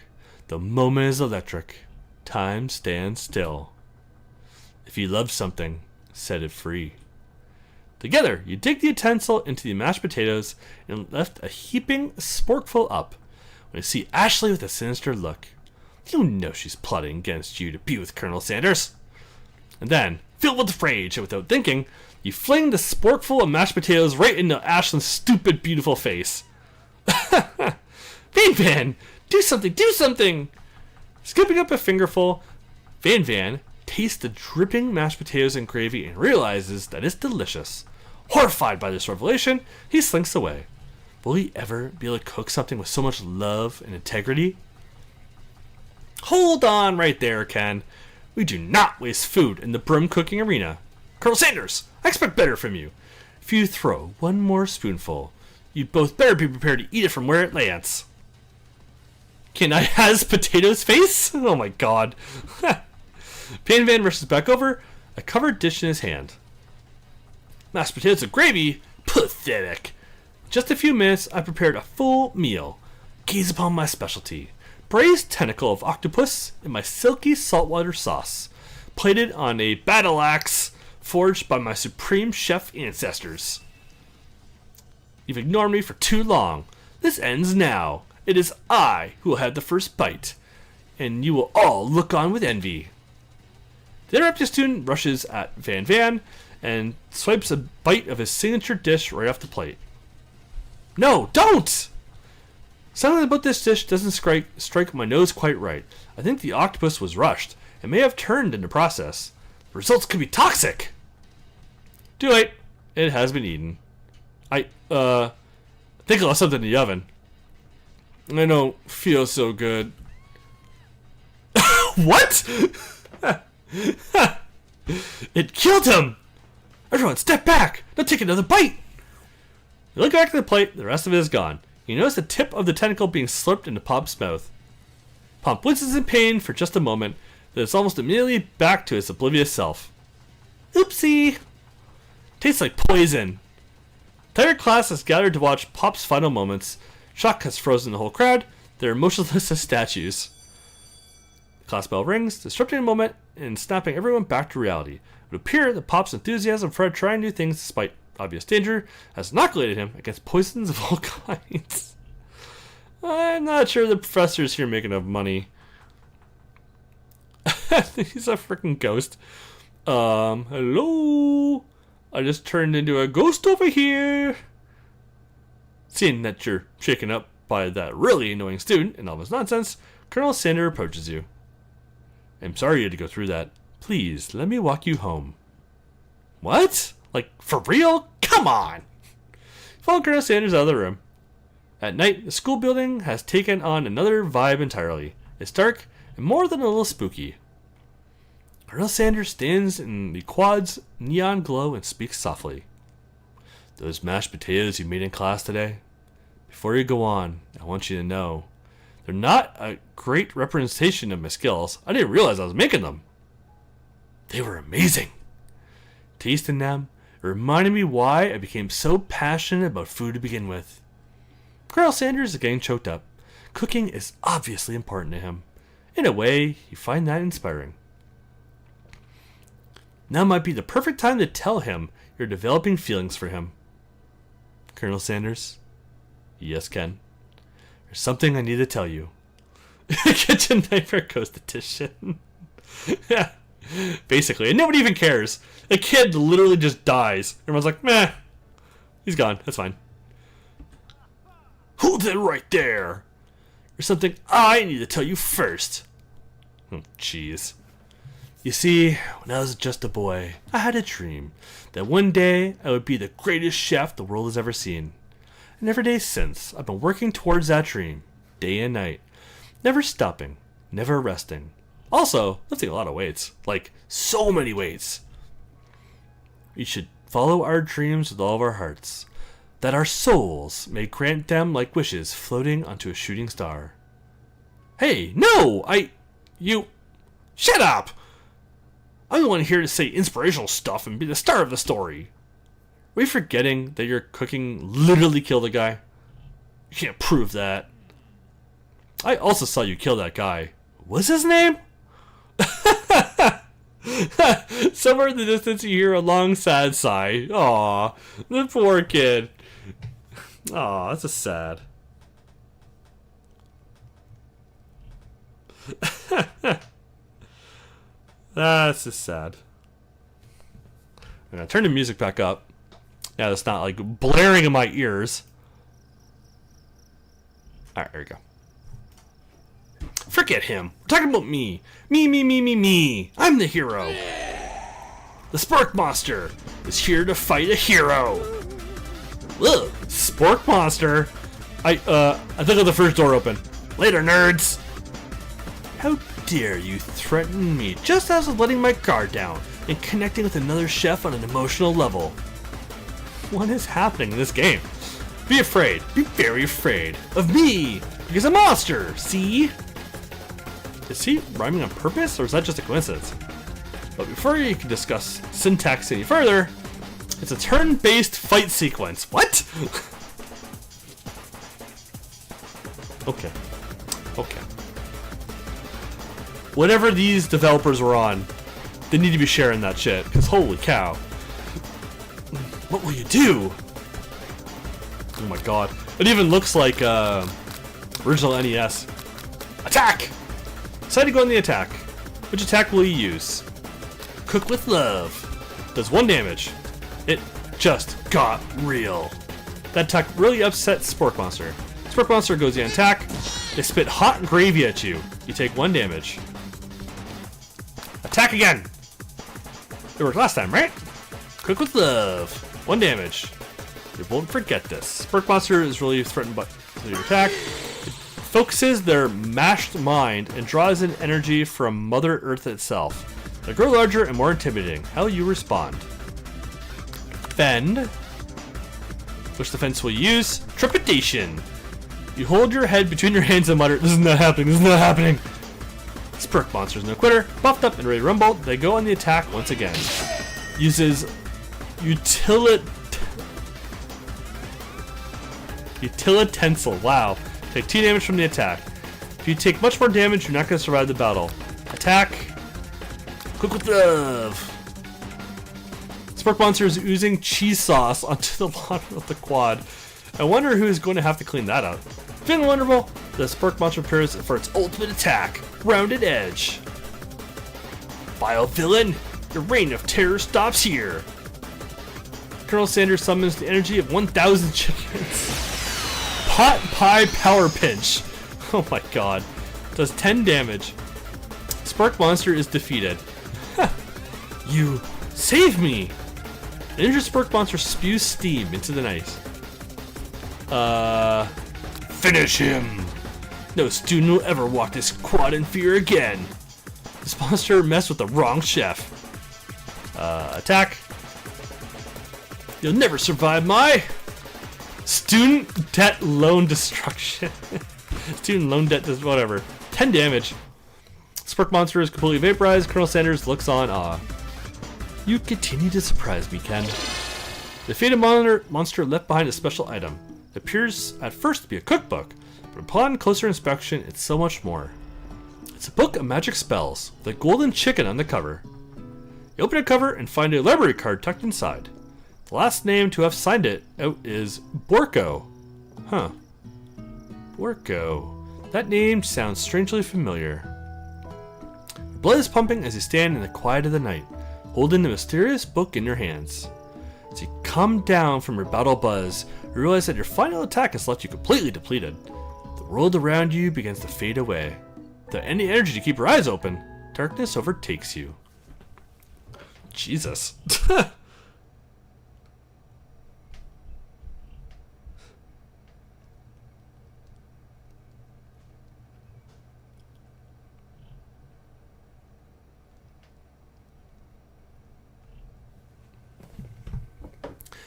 A: The moment is electric. Time stands still. If you love something, set it free. Together, you dig the utensil into the mashed potatoes and lift a heaping sporkful up when you see Ashley with a sinister look. You know she's plotting against you to be with Colonel Sanders. And then, filled with rage and without thinking, you fling the sporkful of mashed potatoes right into Ashley's stupid, beautiful face. Van Van, do something, do something! Scooping up a fingerful, Van Van tastes the dripping mashed potatoes and gravy and realizes that it's delicious. Horrified by this revelation, he slinks away. Will he ever be able to cook something with so much love and integrity? Hold on right there, Ken. We do not waste food in the broom cooking arena. Colonel Sanders, I expect better from you. If you throw one more spoonful, You both better be prepared to eat it from where it lands. Can I has Potato's face? Oh my god. Pan Van versus Backover, a covered dish in his hand. Mashed potatoes and gravy? Pathetic. In just a few minutes, I prepared a full meal. Gaze upon my specialty. Braised tentacle of octopus in my silky saltwater sauce, plated on a battle axe forged by my supreme chef ancestors. You've ignored me for too long. This ends now. It is I who will have the first bite, and you will all look on with envy. The interrupted student rushes at Van Van and swipes a bite of his signature dish right off the plate. No, don't! Something about this dish doesn't strike my nose quite right. I think the octopus was rushed and may have turned in the process. The results could be toxic. Too late. It has been eaten. I think I left something in the oven. I don't feel so good. What? It killed him! Everyone, step back! Don't take another bite! You look back at the plate, the rest of it is gone. You notice the tip of the tentacle being slurped into Pop's mouth. Pop winces in pain for just a moment, then it's almost immediately back to its oblivious self. Oopsie! Tastes like poison. The entire class has gathered to watch Pop's final moments. Shock has frozen the whole crowd. They're motionless as statues. The class bell rings, disrupting a moment and snapping everyone back to reality. It would appear that Pop's enthusiasm for trying new things despite obvious danger has inoculated him against poisons of all kinds. I'm not sure the professor's here making enough money. He's a freaking ghost. Hello? I just turned into a ghost over here. Seeing that you're shaken up by that really annoying student and all his nonsense, Colonel Sander approaches you. I'm sorry you had to go through that. Please, let me walk you home. What? Like, for real? Come on! Follow Colonel Sanders out of the room. At night, the school building has taken on another vibe entirely. It's dark and more than a little spooky. Colonel Sanders stands in the quad's neon glow and speaks softly. Those mashed potatoes you made in class today? Before you go on, I want you to know they're not a great representation of my skills. I didn't realize I was making them. They were amazing. Tasting them, it reminded me why I became so passionate about food to begin with. Colonel Sanders is getting choked up. Cooking is obviously important to him. In a way, you find that inspiring. Now might be the perfect time to tell him you're developing feelings for him. Colonel Sanders? Yes, Ken. There's something I need to tell you. Kitchen Nightmare Ghost Edition. Yeah, basically. And nobody even cares. The kid literally just dies. Everyone's like, meh. He's gone. That's fine. Hold it right there. There's something I need to tell you first. Oh, jeez. You see, when I was just a boy, I had a dream that one day I would be the greatest chef the world has ever seen. And every day since, I've been working towards that dream, day and night. Never stopping, never resting. Also, lifting a lot of weights. Like, so many weights. We should follow our dreams with all of our hearts, that our souls may grant them like wishes floating onto a shooting star. Hey, no! You... Shut up! I'm the one here to say inspirational stuff and be the star of the story. Are we forgetting that your cooking literally killed a guy? You can't prove that. I also saw you kill that guy. What's his name? Somewhere in the distance you hear a long sad sigh. Aw, the poor kid. Aw, that's just sad. That's just sad. I'm gonna turn the music back up. Yeah, it's not like blaring in my ears. Alright, there we go. Forget him. We're talking about me. Me. I'm the hero. The Spork Monster is here to fight a hero. Ugh, Spork Monster. I think of the first door open. Later, nerds. How dare you threaten me just as I was letting my guard down and connecting with another chef on an emotional level? What is happening in this game? Be afraid. Be very afraid of me. Because I'm a monster. See? Is he rhyming on purpose, or is that just a coincidence? But before you can discuss syntax any further, it's a turn-based fight sequence. What? Okay. Okay. Whatever these developers were on, they need to be sharing that shit, because holy cow. What will you do? Oh my god. It even looks like original NES. Attack! Decide to go on the attack. Which attack will you use? Cook with love. Does 1 damage. It just got real. That attack really upset Spork Monster. Spork Monster goes on attack. They spit hot gravy at you. You take 1 damage. Attack again! It worked last time, right? Cook with love. 1 damage. You won't forget this. Spork Monster is really threatened by your attack. It focuses their mashed mind and draws in energy from Mother Earth itself. They grow larger and more intimidating. How will you respond? Defend. Which defense will you use? Trepidation. You hold your head between your hands and mutter, "This is not happening, this is not happening." Spork Monster's no quitter. Buffed up and ready to rumble, they go on the attack once again. Uses utilitensile. Wow. Take 2 damage from the attack. If you take much more damage, you're not going to survive the battle. Attack. Cook with love. Spork Monster is oozing cheese sauce onto the bottom of the quad. I wonder who is going to have to clean that up. Feeling wonderful, the Spork Monster prepares for its ultimate attack. Rounded edge. Vile villain, your reign of terror stops here. Colonel Sanders summons the energy of 1,000 chickens. Pot Pie Power Pinch. Oh my god. Does 10 damage. Spork Monster is defeated. You save me! The injured Spork Monster spews steam into the night. Finish him! No student will ever walk this quad in fear again. This monster messed with the wrong chef. Attack. You'll never survive my student debt loan destruction. Student loan debt, whatever. 10 damage. Spork Monster is completely vaporized. Colonel Sanders looks on awe. You continue to surprise me, Ken. The fated monster left behind a special item. It appears at first to be a cookbook, but upon closer inspection, it's so much more. It's a book of magic spells, with a golden chicken on the cover. You open the cover and find a library card tucked inside. The last name to have signed it out is Borko. Huh. Borko. That name sounds strangely familiar. Your blood is pumping as you stand in the quiet of the night, holding the mysterious book in your hands. As you come down from your battle buzz, you realize that your final attack has left you completely depleted. The world around you begins to fade away. Without any energy to keep your eyes open, darkness overtakes you. Jesus.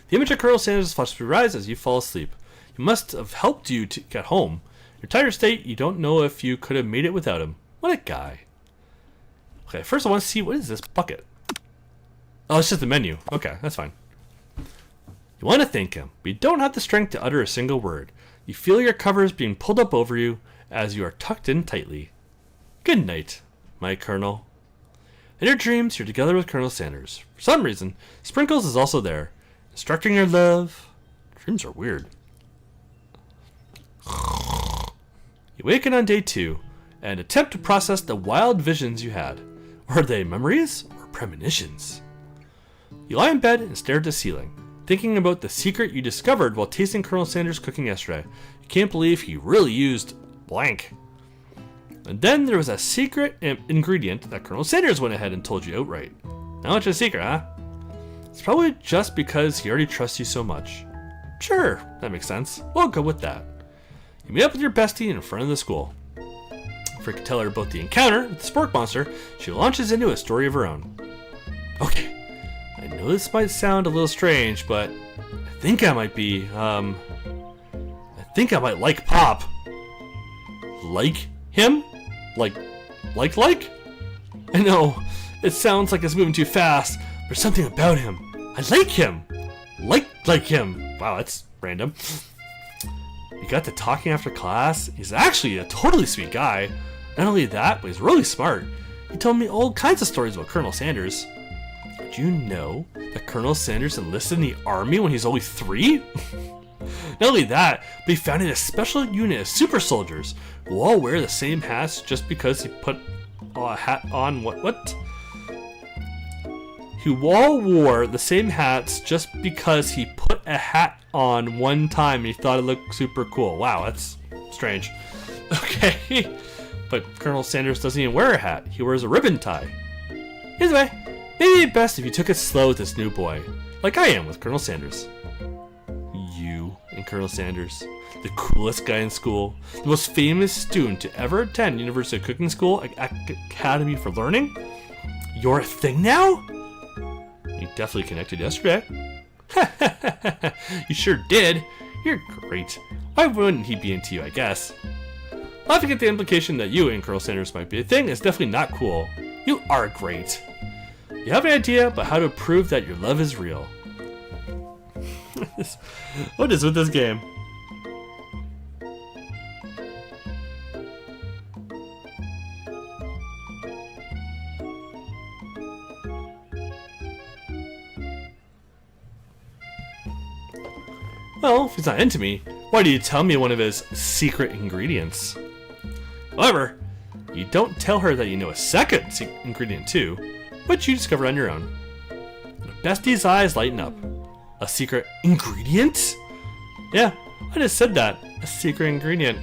A: The image of Colonel Sanders flashes before your eyes as you fall asleep. He must have helped you to get home. In your tired state, you don't know if you could have made it without him. What a guy. Okay, first I want to see, what is this bucket? Oh, it's just the menu. Okay, that's fine. You want to thank him, but you don't have the strength to utter a single word. You feel your covers being pulled up over you as you are tucked in tightly. Good night, my Colonel. In your dreams, you're together with Colonel Sanders. For some reason, Sprinkles is also there, instructing your love. Dreams are weird. You awaken on day 2 and attempt to process the wild visions you had. Were they memories or premonitions? You lie in bed and stare at the ceiling, thinking about the secret you discovered while tasting Colonel Sanders' cooking yesterday. You can't believe he really used blank. And then there was a secret ingredient that Colonel Sanders went ahead and told you outright. Not much of a secret, huh? It's probably just because he already trusts you so much. Sure, that makes sense. We'll go with that. You meet up with your bestie in front of the school. Before you can tell her about the encounter with the Spork Monster, she launches into a story of her own. Okay, I know this might sound a little strange, but I think I might be, think I might like Pop. Like him? Like? I know, it sounds like it's moving too fast. There's something about him. I like him. Like him. Wow, that's random. We got to talking after class. He's actually a totally sweet guy. Not only that, but he's really smart. He told me all kinds of stories about Colonel Sanders. Did you know that Colonel Sanders enlisted in the army when he was only 3? Not only that, but he founded a special unit of super soldiers who all wear the same hats just because he put a hat on. What? Who all wore the same hats just because he put a hat on one time and he thought it looked super cool. Wow, that's strange. Okay. But Colonel Sanders doesn't even wear a hat. He wears a ribbon tie. Either way, maybe it'd be best if you took it slow with this new boy, like I am with Colonel Sanders. You and Colonel Sanders, the coolest guy in school, the most famous student to ever attend University of Cooking School, Academy for Learning. You're a thing now? You definitely connected yesterday. You sure did. You're great. Why wouldn't he be into you, I guess? Laughing at the implication that you and Colonel Sanders might be a thing is definitely not cool. You are great. You have an idea about how to prove that your love is real. What is with this game? Well, if he's not into me, why do you tell me one of his secret ingredients? However, you don't tell her that you know a second ingredient too, which you discover on your own. The bestie's eyes lighten up. A secret ingredient? Yeah, I just said that. A secret ingredient.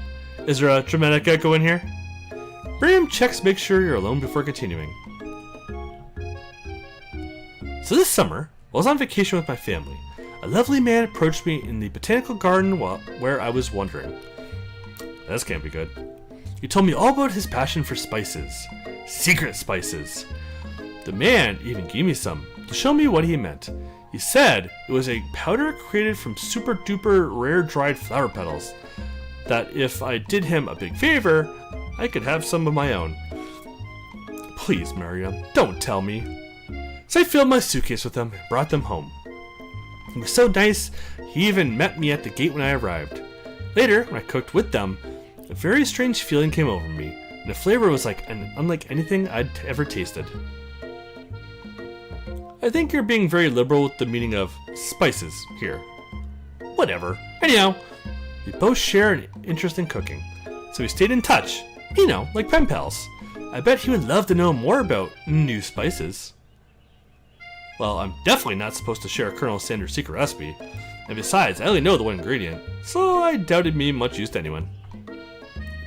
A: Is there a dramatic echo in here? Miriam checks to make sure you're alone before continuing. So this summer, while I was on vacation with my family, a lovely man approached me in the botanical garden where I was wandering. This can't be good. He told me all about his passion for spices. Secret spices. The man even gave me some to show me what he meant. He said it was a powder created from super duper rare dried flower petals. That if I did him a big favor, I could have some of my own. Please, Miriam, don't tell me. So I filled my suitcase with them and brought them home. He was so nice, he even met me at the gate when I arrived. Later, when I cooked with them, a very strange feeling came over me, and the flavor was unlike anything I'd ever tasted. I think you're being very liberal with the meaning of spices here. Whatever. Anyhow, we both share an interest in cooking, so we stayed in touch, like pen pals. I bet he would love to know more about new spices. Well, I'm definitely not supposed to share Colonel Sanders' secret recipe, and besides, I only know the one ingredient, so I doubt it'd mean much use to anyone.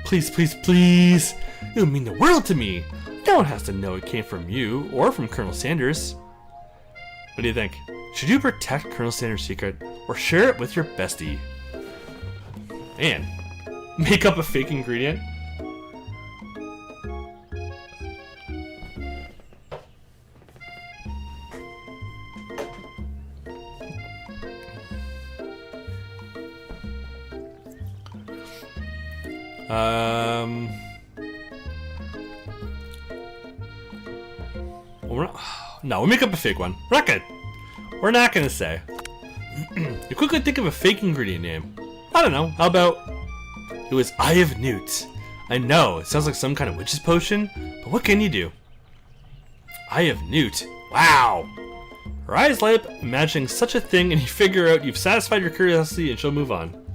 A: Please, please, please! It would mean the world to me! No one has to know it came from you, or from Colonel Sanders. What do you think? Should you protect Colonel Sanders' secret, or share it with your bestie? Man, make up a fake ingredient? No, we'll make up a fake one. We're not gonna say. You quickly think of a fake ingredient name. I don't know, how about... It was Eye of Newt. I know, it sounds like some kind of witch's potion, but what can you do? Eye of Newt. Wow! Her eyes light up imagining such a thing, and you figure out you've satisfied your curiosity and she'll move on.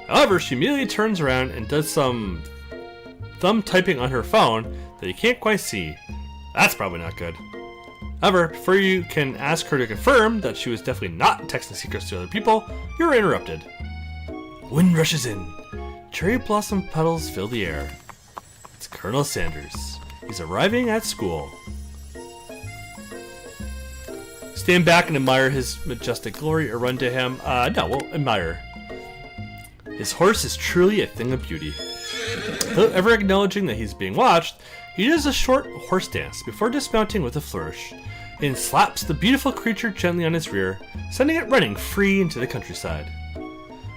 A: However, she immediately turns around and does some thumb typing on her phone that you can't quite see. That's probably not good. However, before you can ask her to confirm that she was definitely not texting secrets to other people, you're interrupted. Wind rushes in. Cherry blossom petals fill the air. It's Colonel Sanders. He's arriving at school. Stand back and admire his majestic glory or run to him? No, we'll admire. His horse is truly a thing of beauty. Without ever acknowledging that he's being watched, he does a short horse dance before dismounting with a flourish, and slaps the beautiful creature gently on his rear, sending it running free into the countryside.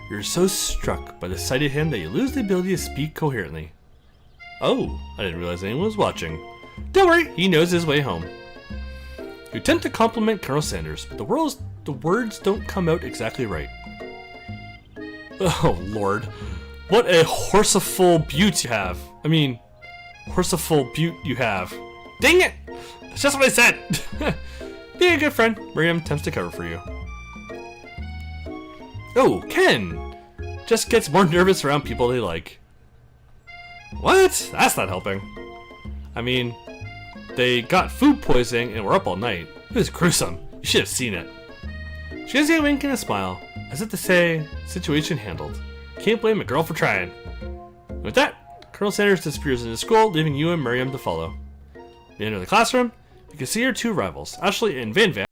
A: You're so struck by the sight of him that you lose the ability to speak coherently. Oh, I didn't realize anyone was watching. Don't worry, he knows his way home. You attempt to compliment Colonel Sanders, but the words don't come out exactly right. Oh, Lord. What a horseful butte you have. I mean, horseful butte you have. Dang it! That's just what I said! Being a good friend, Miriam attempts to cover for you. Oh, Ken! Just gets more nervous around people they like. What? That's not helping. I mean, they got food poisoning and were up all night. It was gruesome. You should have seen it. She gives you a wink and a smile, as if to say, situation handled. Can't blame a girl for trying. And with that, Colonel Sanders disappears into school, leaving you and Miriam to follow. At the end of the classroom, you can see your two rivals, Ashley and Van Van.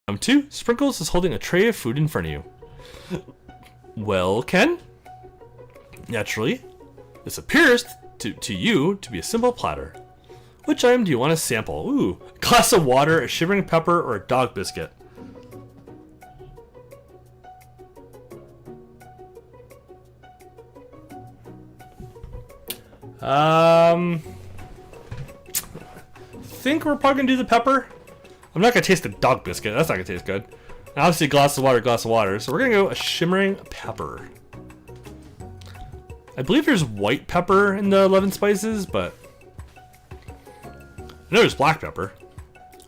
A: Number 2, Sprinkles is holding a tray of food in front of you. Well, Ken? Naturally, this appears to you to be a simple platter. Which item do you want to sample? Ooh, a glass of water, a shimmering pepper, or a dog biscuit? Think we're probably gonna do the pepper. I'm not gonna taste the dog biscuit. That's not gonna taste good. And obviously, glass of water. So we're gonna go a shimmering pepper. I believe there's white pepper in the 11 spices, but I know there's black pepper.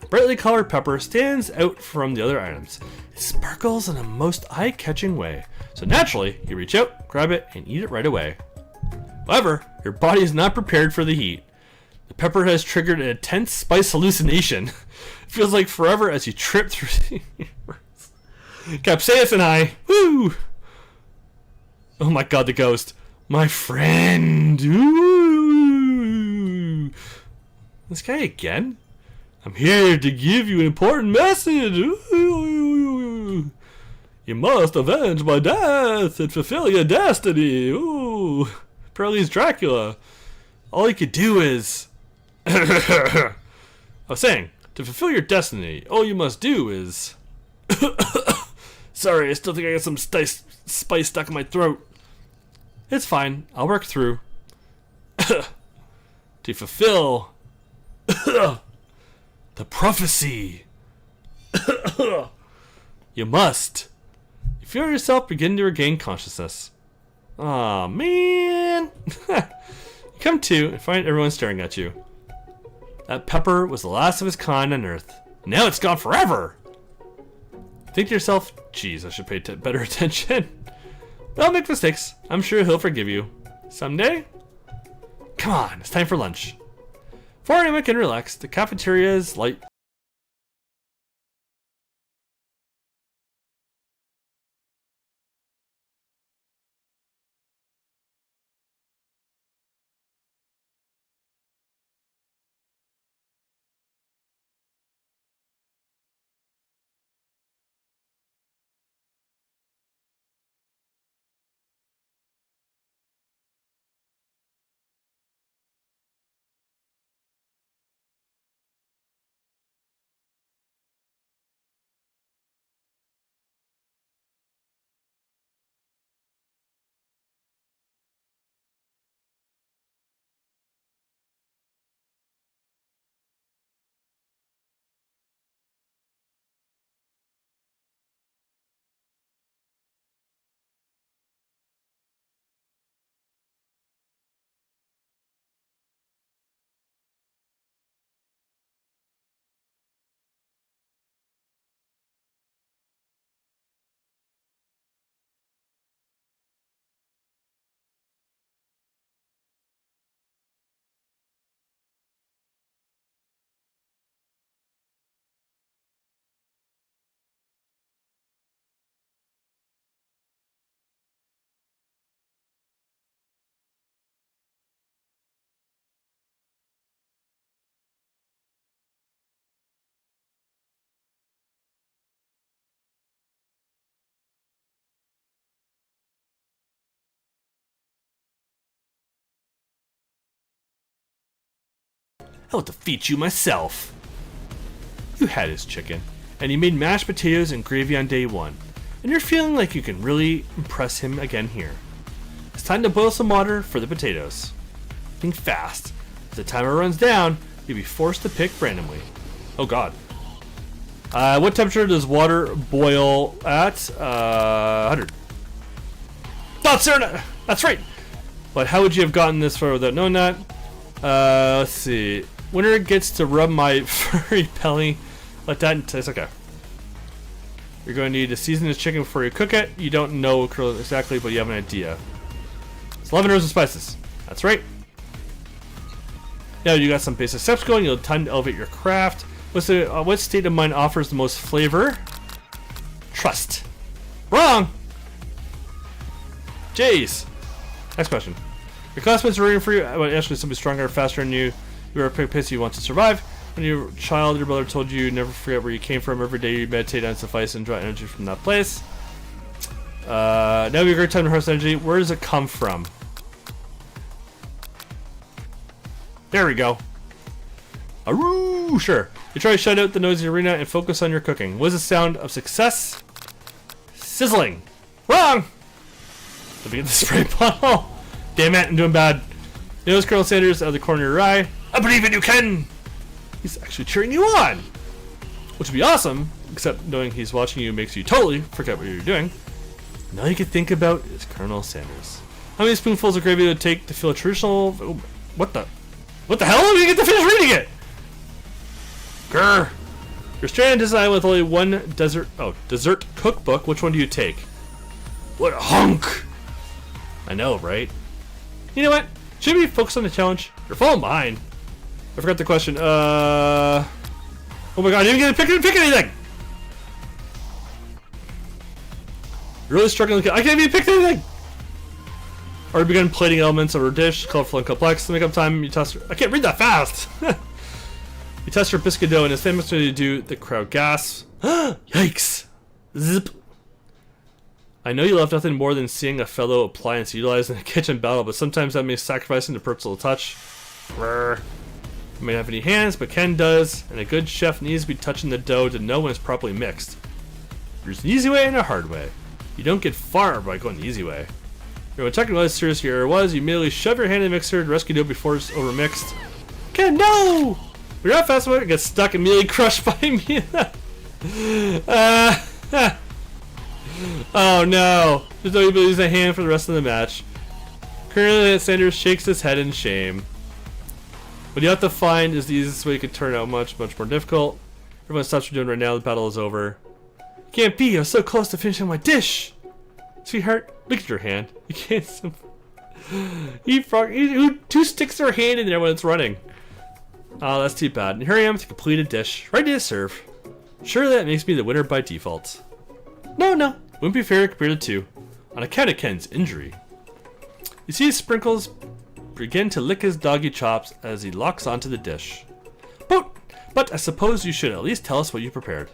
A: Brightly colored pepper stands out from the other items. It sparkles in a most eye-catching way. So naturally, you reach out, grab it, and eat it right away. However, your body is not prepared for the heat. The pepper has triggered an intense spice hallucination. It feels like forever as you trip through the capsaicin high. Woo! Oh my god, the ghost. My friend. Ooh. This guy again? I'm here to give you an important message. Ooh. You must avenge my death and fulfill your destiny. Ooh. Pearlie's Dracula. All you could do is... I was saying, to fulfill your destiny, all you must do is... Sorry, I still think I got some spice stuck in my throat. It's fine, I'll work through. To fulfill... the prophecy. You must. You feel yourself begin to regain consciousness. Aw, man. You come to and find everyone staring at you. That pepper was the last of its kind on Earth. Now it's gone forever. Think to yourself, geez, I should pay better attention. But I'll make mistakes. I'm sure he'll forgive you. Someday? Come on, it's time for lunch. Before anyone can relax, the cafeteria's light. I will defeat you myself. You had his chicken, and he made mashed potatoes and gravy on day 1, and you're feeling like you can really impress him again here. It's time to boil some water for the potatoes. Think fast. If the timer runs down, you'll be forced to pick randomly. Oh god. What temperature does water boil at? 100. That's right! But how would you have gotten this far without knowing that? Let's see. Winner gets to rub my furry belly. Let that taste. Okay. You're going to need to season this chicken before you cook it. You don't know exactly, but you have an idea. It's 11 herbs and spices. That's right. Now you got some basic steps going. You'll have time to elevate your craft. What state of mind offers the most flavor? Trust. Wrong. Jeez. Next question. Your classmates are rooting for you, but actually somebody stronger, faster than you. You are a quick pace you want to survive. When you were a child, your mother told you never forget where you came from. Every day you meditate on suffice and draw energy from that place. Now would be a great time to harvest energy. Where does it come from? There we go. Aroo! Sure. You try to shut out the noisy arena and focus on your cooking. What is the sound of success? Sizzling. Wrong! Let me get the spray bottle. Damn it, I'm doing bad. You notice Colonel Sanders out of the corner of your eye. I believe in you, Ken! He's actually cheering you on! Which would be awesome, except knowing he's watching you makes you totally forget what you're doing. And all you can think about is Colonel Sanders. How many spoonfuls of gravy would it take to feel a traditional... Oh, what the hell? How do you get to finish reading it? Grr. You're stranded design with only one dessert cookbook. Which one do you take? What a hunk! I know, right? You know what? Should we focus on the challenge? You're falling behind. I forgot the question. Oh my god, I didn't get to pick anything! You're really struggling. I can't even pick anything! Already begun plating elements of her dish, colorful and complex. To make up time, you test her. I can't read that fast! You test her biscuit dough and it's famous when you do the crowd gasps. Yikes! Zip! I know you love nothing more than seeing a fellow appliance utilized in a kitchen battle, but sometimes that means sacrificing the personal touch. Brr. You may not have any hands, but Ken does, and a good chef needs to be touching the dough to know when it's properly mixed. There's an easy way and a hard way. You don't get far by going the easy way. When checking how serious your error was, you immediately shove your hand in the mixer to rescue dough before it's overmixed. Ken, no! We're not fast enough, it gets stuck immediately crushed by me. Oh no! There's no ability to use a hand for the rest of the match. Currently, Sanders shakes his head in shame. What you have to find is the easiest way it could turn out much more difficult. Everyone stops what you're doing right now, the battle is over. It can't be, I was so close to finishing my dish! Sweetheart, look at your hand. You can't... Who sticks their hand in there when it's running? Oh, that's too bad. And here I am with a completed dish, ready to serve. Surely that makes me the winner by default. No. Wouldn't be fair to compare the two. On account of Ken's injury. You see Sprinkles begin to lick his doggy chops as he locks onto the dish. But I suppose you should at least tell us what you prepared.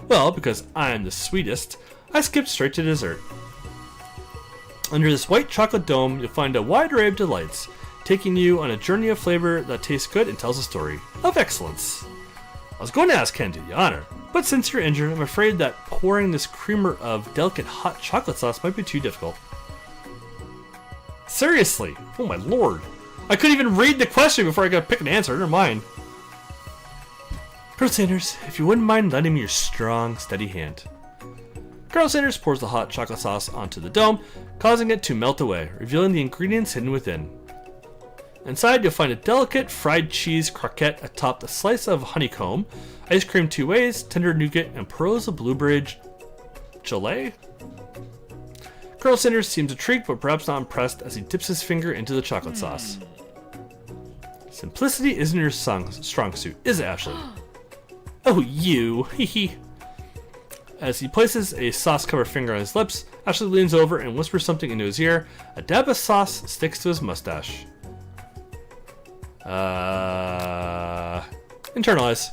A: Well, because I'm the sweetest, I skipped straight to dessert. Under this white chocolate dome, you'll find a wide array of delights, taking you on a journey of flavor that tastes good and tells a story of excellence. I was going to ask Ken to do the honor, but since you're injured, I'm afraid that pouring this creamer of delicate hot chocolate sauce might be too difficult. Seriously? Oh my lord. I couldn't even read the question before I got to pick an answer. Never mind. Colonel Sanders, if you wouldn't mind lending me your strong, steady hand. Colonel Sanders pours the hot chocolate sauce onto the dome, causing it to melt away, revealing the ingredients hidden within. Inside, you'll find a delicate fried cheese croquette atop a slice of honeycomb, ice cream 2 ways, tender nougat, and pearls of blueberry gelée. Colonel Sanders seems intrigued, but perhaps not impressed as he dips his finger into the chocolate sauce. Simplicity isn't your strong suit, is it, Ashley? Oh, you! Hee. As he places a sauce-covered finger on his lips, Ashley leans over and whispers something into his ear. A dab of sauce sticks to his mustache. Internalize.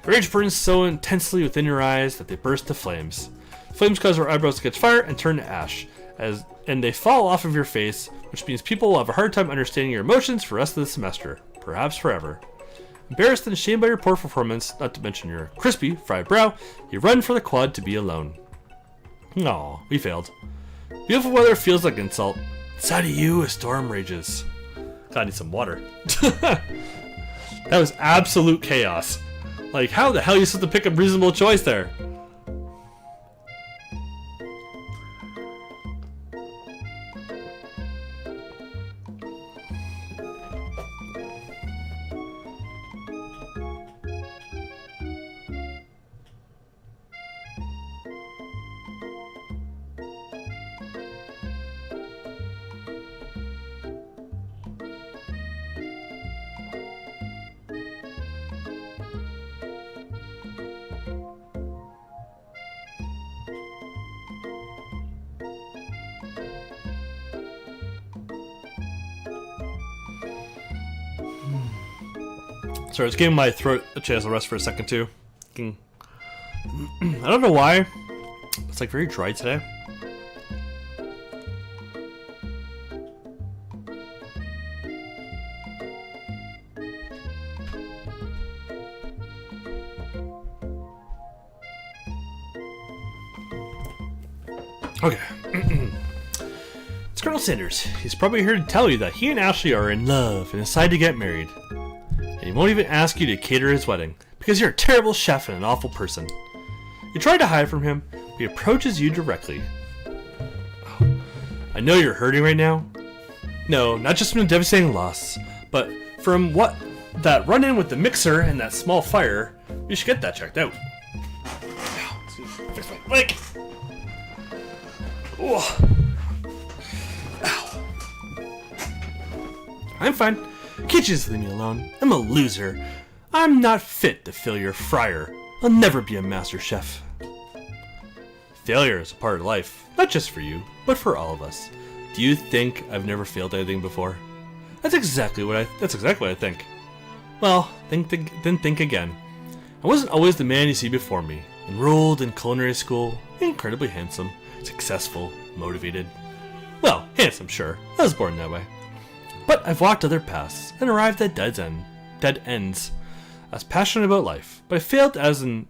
A: Rage burns so intensely within your eyes that they burst to flames. Flames cause your eyebrows to catch fire and turn to ash, and they fall off of your face, which means people will have a hard time understanding your emotions for the rest of the semester, perhaps forever. Embarrassed and ashamed by your poor performance, not to mention your crispy, fried brow, you run for the quad to be alone. Aw, we failed. Beautiful weather feels like insult. Inside of you, a storm rages. God, I need some water. That was absolute chaos. Like, how the hell are you supposed to pick a reasonable choice there? Sorry, I was giving my throat a chance to rest for a second too. I don't know why. It's like very dry today. Okay. It's Colonel Sanders. He's probably here to tell you that he and Ashley are in love and decide to get married. And he won't even ask you to cater his wedding, because you're a terrible chef and an awful person. You try to hide from him, but he approaches you directly. Oh, I know you're hurting right now. No, not just from the devastating loss, but from that run-in with the mixer and that small fire. You should get that checked out. Ow, fix my leg. Oh. Ow. I'm fine. Can't you just leave me alone? I'm a loser. I'm not fit to fill your fryer. I'll never be a master chef. Failure is a part of life, not just for you, but for all of us. Do you think I've never failed anything before? That's exactly what I think. Well, then think again. I wasn't always the man you see before me. Enrolled in culinary school, incredibly handsome, successful, motivated. Well, handsome, sure. I was born that way. But I've walked other paths and arrived at dead ends. I was passionate about life, but I failed as an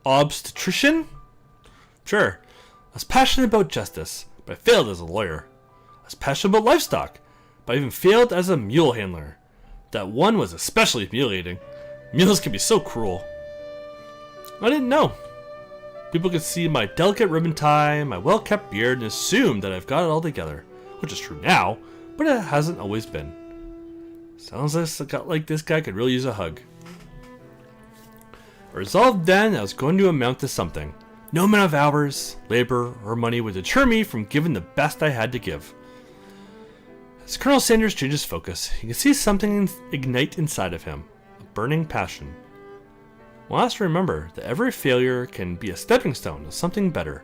A: obstetrician? Sure. I was passionate about justice, but I failed as a lawyer. I was passionate about livestock, but I even failed as a mule handler. That one was especially humiliating. Mules can be so cruel. I didn't know. People could see my delicate ribbon tie, my well-kept beard, and assume that I've got it all together, which is true now, but it hasn't always been. Sounds like this guy could really use a hug. I resolved then I was going to amount to something. No amount of hours, labor, or money would deter me from giving the best I had to give. As Colonel Sanders changes focus, you can see something ignite inside of him, a burning passion. One has to remember that every failure can be a stepping stone to something better.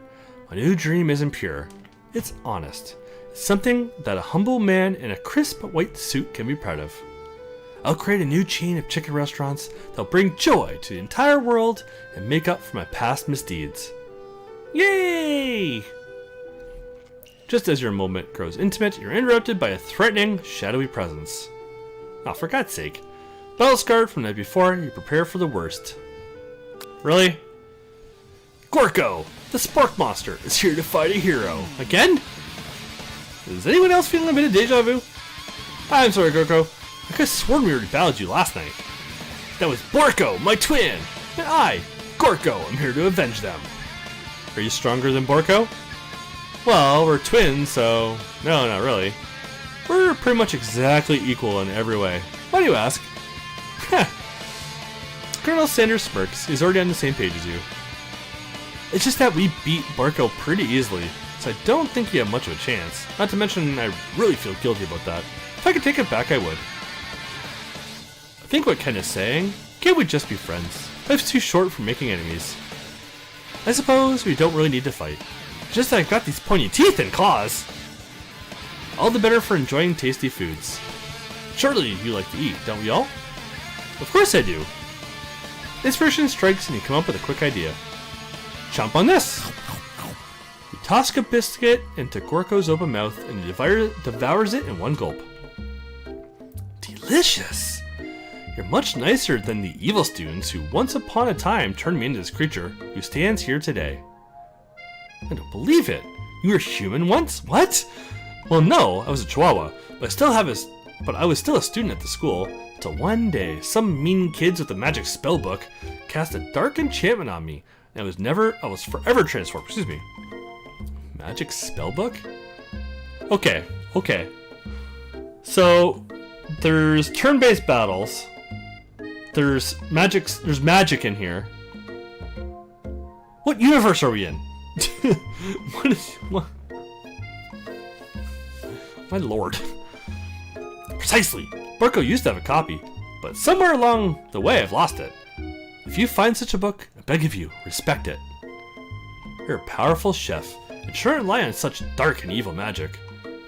A: My new dream isn't pure, it's honest. It's something that a humble man in a crisp white suit can be proud of. I'll create a new chain of chicken restaurants that'll bring joy to the entire world and make up for my past misdeeds. Yay! Just as your moment grows intimate, you're interrupted by a threatening, shadowy presence. Oh, for God's sake. Battle scarred from the night before, you prepare for the worst. Really? Gorko, the Spark Monster, is here to fight a hero. Again? Is anyone else feeling a bit of deja vu? I'm sorry, Gorko. I could have sworn we already battled you last night. That was Borko, my twin! And I, Gorko, am here to avenge them. Are you stronger than Borko? Well, we're twins, so... No, not really. We're pretty much exactly equal in every way. Why do you ask? Heh. Colonel Sanders smirks. He's already on the same page as you. It's just that we beat Borko pretty easily, so I don't think you have much of a chance. Not to mention, I really feel guilty about that. If I could take it back, I would. I think what Ken is saying, can't we just be friends? Life's too short for making enemies. I suppose we don't really need to fight. Just that I've got these pointy teeth and claws. All the better for enjoying tasty foods. Surely you like to eat, don't we all? Of course I do. Inspiration strikes and you come up with a quick idea. Chomp on this! You toss a biscuit into Gorko's open mouth and he devours it in one gulp. Delicious! You're much nicer than the evil students who once upon a time turned me into this creature who stands here today. I don't believe it. You were human once? What? Well, no, I was a Chihuahua, but I was still a student at the school till one day some mean kids with a magic spell book cast a dark enchantment on me, and I was forever transformed. Excuse me. Magic spell book? Okay. So there's turn-based battles. There's magic in here. What universe are we in? What? My lord. Precisely. Borko used to have a copy, but somewhere along the way I've lost it. If you find such a book, I beg of you, respect it. You're a powerful chef, and shouldn't rely on such dark and evil magic.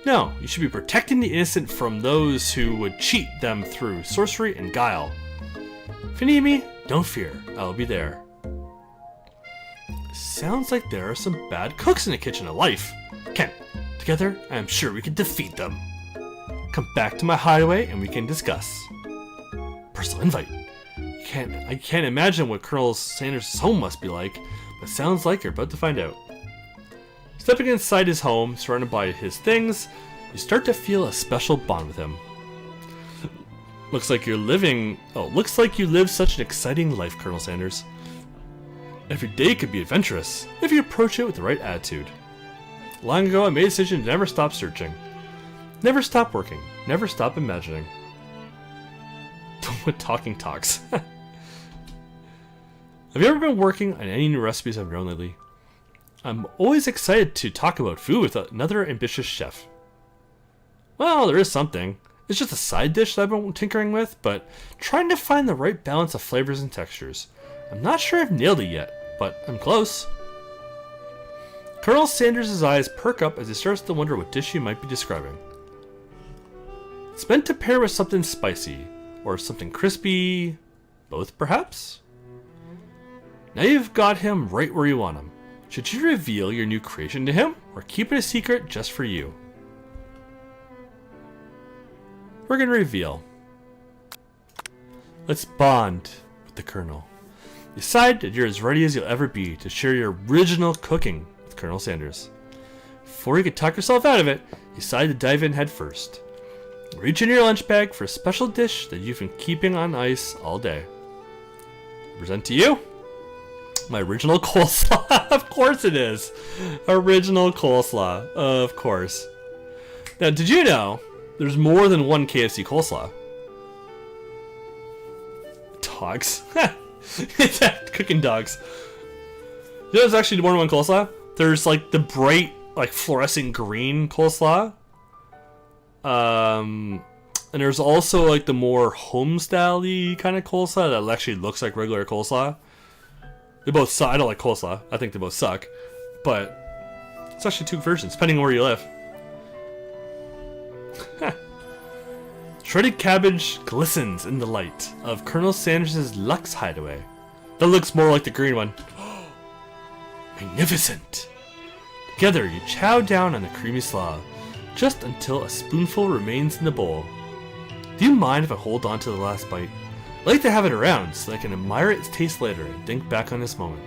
A: No, you should be protecting the innocent from those who would cheat them through sorcery and guile. If you need me, don't fear, I'll be there. Sounds like there are some bad cooks in the kitchen of life. Ken, together, I am sure we can defeat them. Come back to my hideaway and we can discuss. Personal invite. I can't imagine what Colonel Sanders' home must be like, but sounds like you're about to find out. Stepping inside his home, surrounded by his things, you start to feel a special bond with him. Looks like you live such an exciting life, Colonel Sanders. Every day could be adventurous, if you approach it with the right attitude. Long ago, I made a decision to never stop searching. Never stop working. Never stop imagining. With talking talks. Have you ever been working on any new recipes I've known lately? I'm always excited to talk about food with another ambitious chef. Well, there is something. It's just a side dish that I've been tinkering with, but trying to find the right balance of flavors and textures. I'm not sure I've nailed it yet, but I'm close. Colonel Sanders' eyes perk up as he starts to wonder what dish you might be describing. It's meant to pair with something spicy, or something crispy, both perhaps? Now you've got him right where you want him. Should you reveal your new creation to him, or keep it a secret just for you? We're gonna reveal. Let's bond with the Colonel. Decide that you're as ready as you'll ever be to share your original cooking with Colonel Sanders. Before you can talk yourself out of it, decide to dive in head first. Reach in your lunch bag for a special dish that you've been keeping on ice all day. I present to you my original coleslaw. Of course it is. Original coleslaw. Of course. Now, did you know there's more than one KFC coleslaw? Dogs. Cooking dogs. You know there's actually more than one coleslaw? There's like the bright, like fluorescent green coleslaw. And there's also like the more home-style-y kind of coleslaw that actually looks like regular coleslaw. They both suck. I don't like coleslaw. I think they both suck. But it's actually two versions, depending on where you live. Shredded cabbage glistens in the light of Colonel Sanders' Lux hideaway. That looks more like the green one. Magnificent! Together you chow down on the creamy slaw, just until a spoonful remains in the bowl. Do you mind if I hold on to the last bite? I like to have it around so I can admire its taste later and think back on this moment.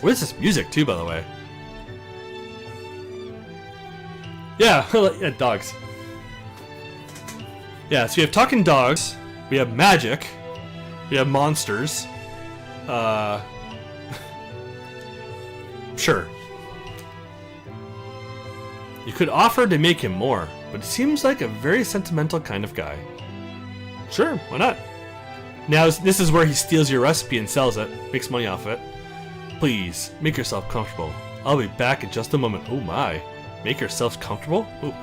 A: What is this music too, by the way? Yeah, yeah, dogs. Yeah, so you have talking dogs, we have magic, we have monsters. Sure. You could offer to make him more, but he seems like a very sentimental kind of guy. Sure, why not? Now, this is where he steals your recipe and sells it, makes money off it. Please, make yourself comfortable. I'll be back in just a moment. Oh my. Make yourselves comfortable? Oh,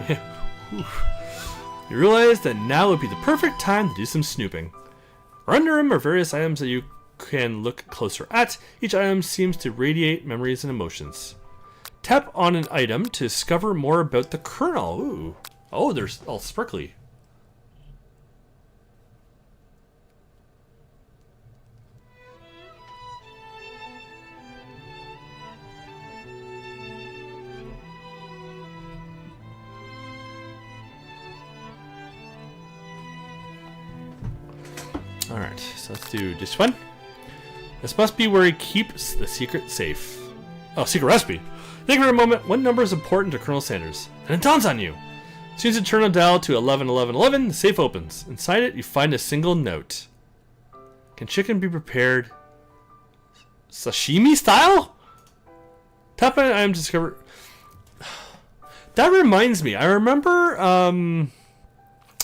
A: you realize that now would be the perfect time to do some snooping. Under him are various items that you can look closer at. Each item seems to radiate memories and emotions. Tap on an item to discover more about the Colonel. Ooh. Oh, there's all sparkly. Alright, so let's do this one. This must be where he keeps the secret safe. Oh, secret recipe. Think for a moment, what number is important to Colonel Sanders? And it dawns on you. As soon as you turn the dial to 111111, the safe opens. Inside it, you find a single note. Can chicken be prepared sashimi style? Tap on an item to discover. That reminds me. I remember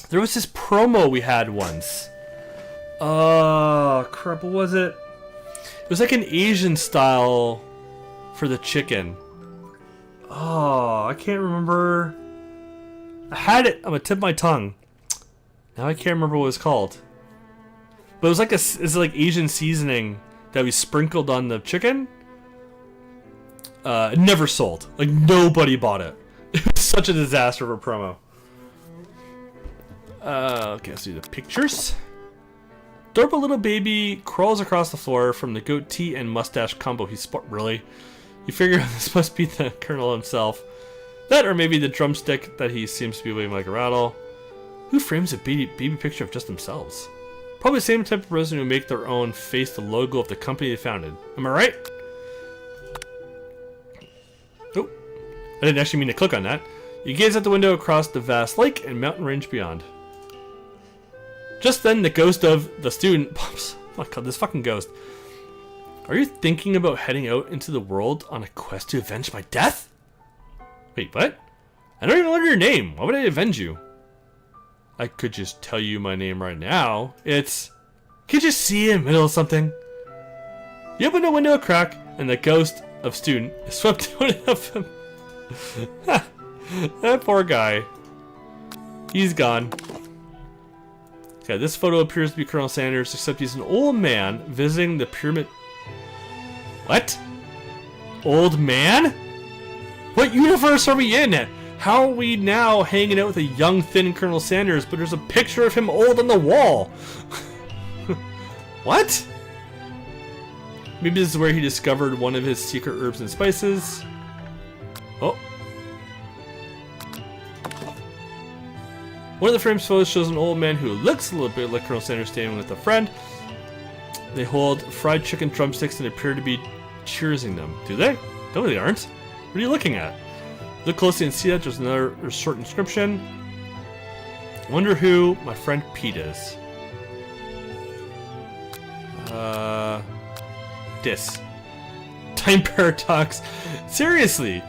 A: there was this promo we had once. Oh, crap, what was it? It was like an Asian style for the chicken. Oh, I can't remember. I had it on the tip of my tongue. Now I can't remember what it was called. But it was like it's like Asian seasoning that we sprinkled on the chicken. It never sold. Like, nobody bought it. It was such a disaster of a promo. Okay, let's do the pictures. Adorable little baby crawls across the floor from the goatee and mustache combo he really? You figure this must be the Colonel himself. That or maybe the drumstick that he seems to be waving like a rattle. Who frames a baby picture of just themselves? Probably the same type of person who make their own face the logo of the company they founded. Am I right? Oh, I didn't actually mean to click on that. You gaze out the window across the vast lake and mountain range beyond. Just then, the ghost of the student pops. Oh my god, this fucking ghost. Are you thinking about heading out into the world on a quest to avenge my death? Wait, what? I don't even know your name. Why would I avenge you? I could just tell you my name right now. It's... Can't you see in the middle of something? You open the window a crack, and the ghost of student is swept out of him. That poor guy. He's gone. Okay, this photo appears to be Colonel Sanders, except he's an old man visiting the pyramid... What? Old man? What universe are we in? How are we now hanging out with a young, thin Colonel Sanders, but there's a picture of him old on the wall? What? Maybe this is where he discovered one of his secret herbs and spices. Oh. One of the frames photos shows an old man who looks a little bit like Colonel Sanders standing with a friend. They hold fried chicken drumsticks and appear to be cheersing them. Do they? No, they aren't. What are you looking at? Look closely and see that there's another short inscription. Wonder who my friend Pete is. This. Time paradox. Seriously.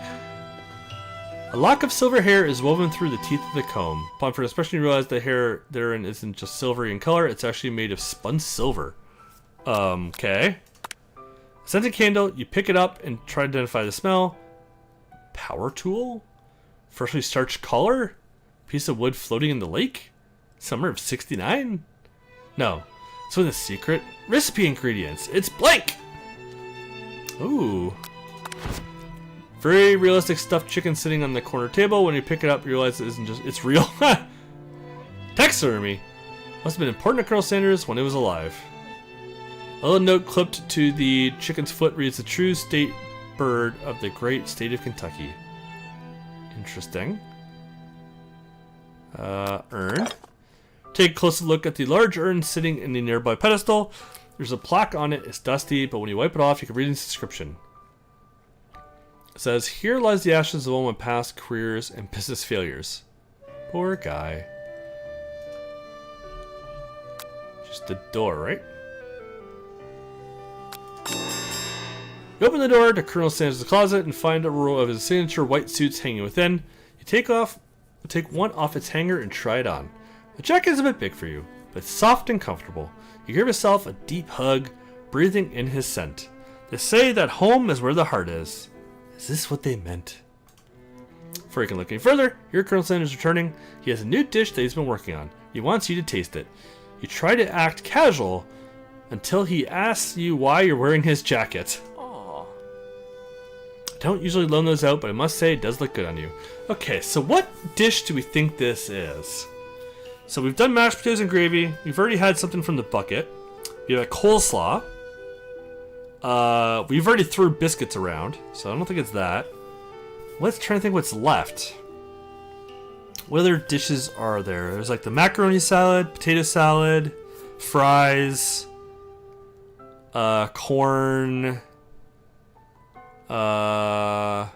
A: A lock of silver hair is woven through the teeth of the comb. Upon first inspection, you realize the hair therein isn't just silvery in color, it's actually made of spun silver. Okay. Scented candle, you pick it up and try to identify the smell. Power tool? Freshly starched collar? Piece of wood floating in the lake? Summer of 69? No. It's one of the secret recipe ingredients. It's blank! Ooh. Very realistic stuffed chicken sitting on the corner table. When you pick it up, you realize it isn't just... It's real. Taxidermy. Must have been important to Colonel Sanders when it was alive. A little note clipped to the chicken's foot reads, the true state bird of the great state of Kentucky. Interesting. Urn. Take a closer look at the large urn sitting in the nearby pedestal. There's a plaque on it. It's dusty, but when you wipe it off, you can read its inscription. It says, here lies the ashes of all my past careers and business failures. Poor guy. Just the door, right? You open the door to Colonel Sanders' closet and find a row of his signature white suits hanging within. You take one off its hanger and try it on. The jacket is a bit big for you, but it's soft and comfortable. You give yourself a deep hug, breathing in his scent. They say that home is where the heart is. Is this what they meant? Before you can look any further, here Colonel Sanders is returning. He has a new dish that he's been working on. He wants you to taste it. You try to act casual until he asks you why you're wearing his jacket. Aww. I don't usually loan those out, but I must say it does look good on you. Okay, so what dish do we think this is? So we've done mashed potatoes and gravy. We've already had something from the bucket. We have a coleslaw. We've already threw biscuits around, so I don't think it's that. Let's try to think what's left. What other dishes are there? There's like the macaroni salad, potato salad, fries, corn. When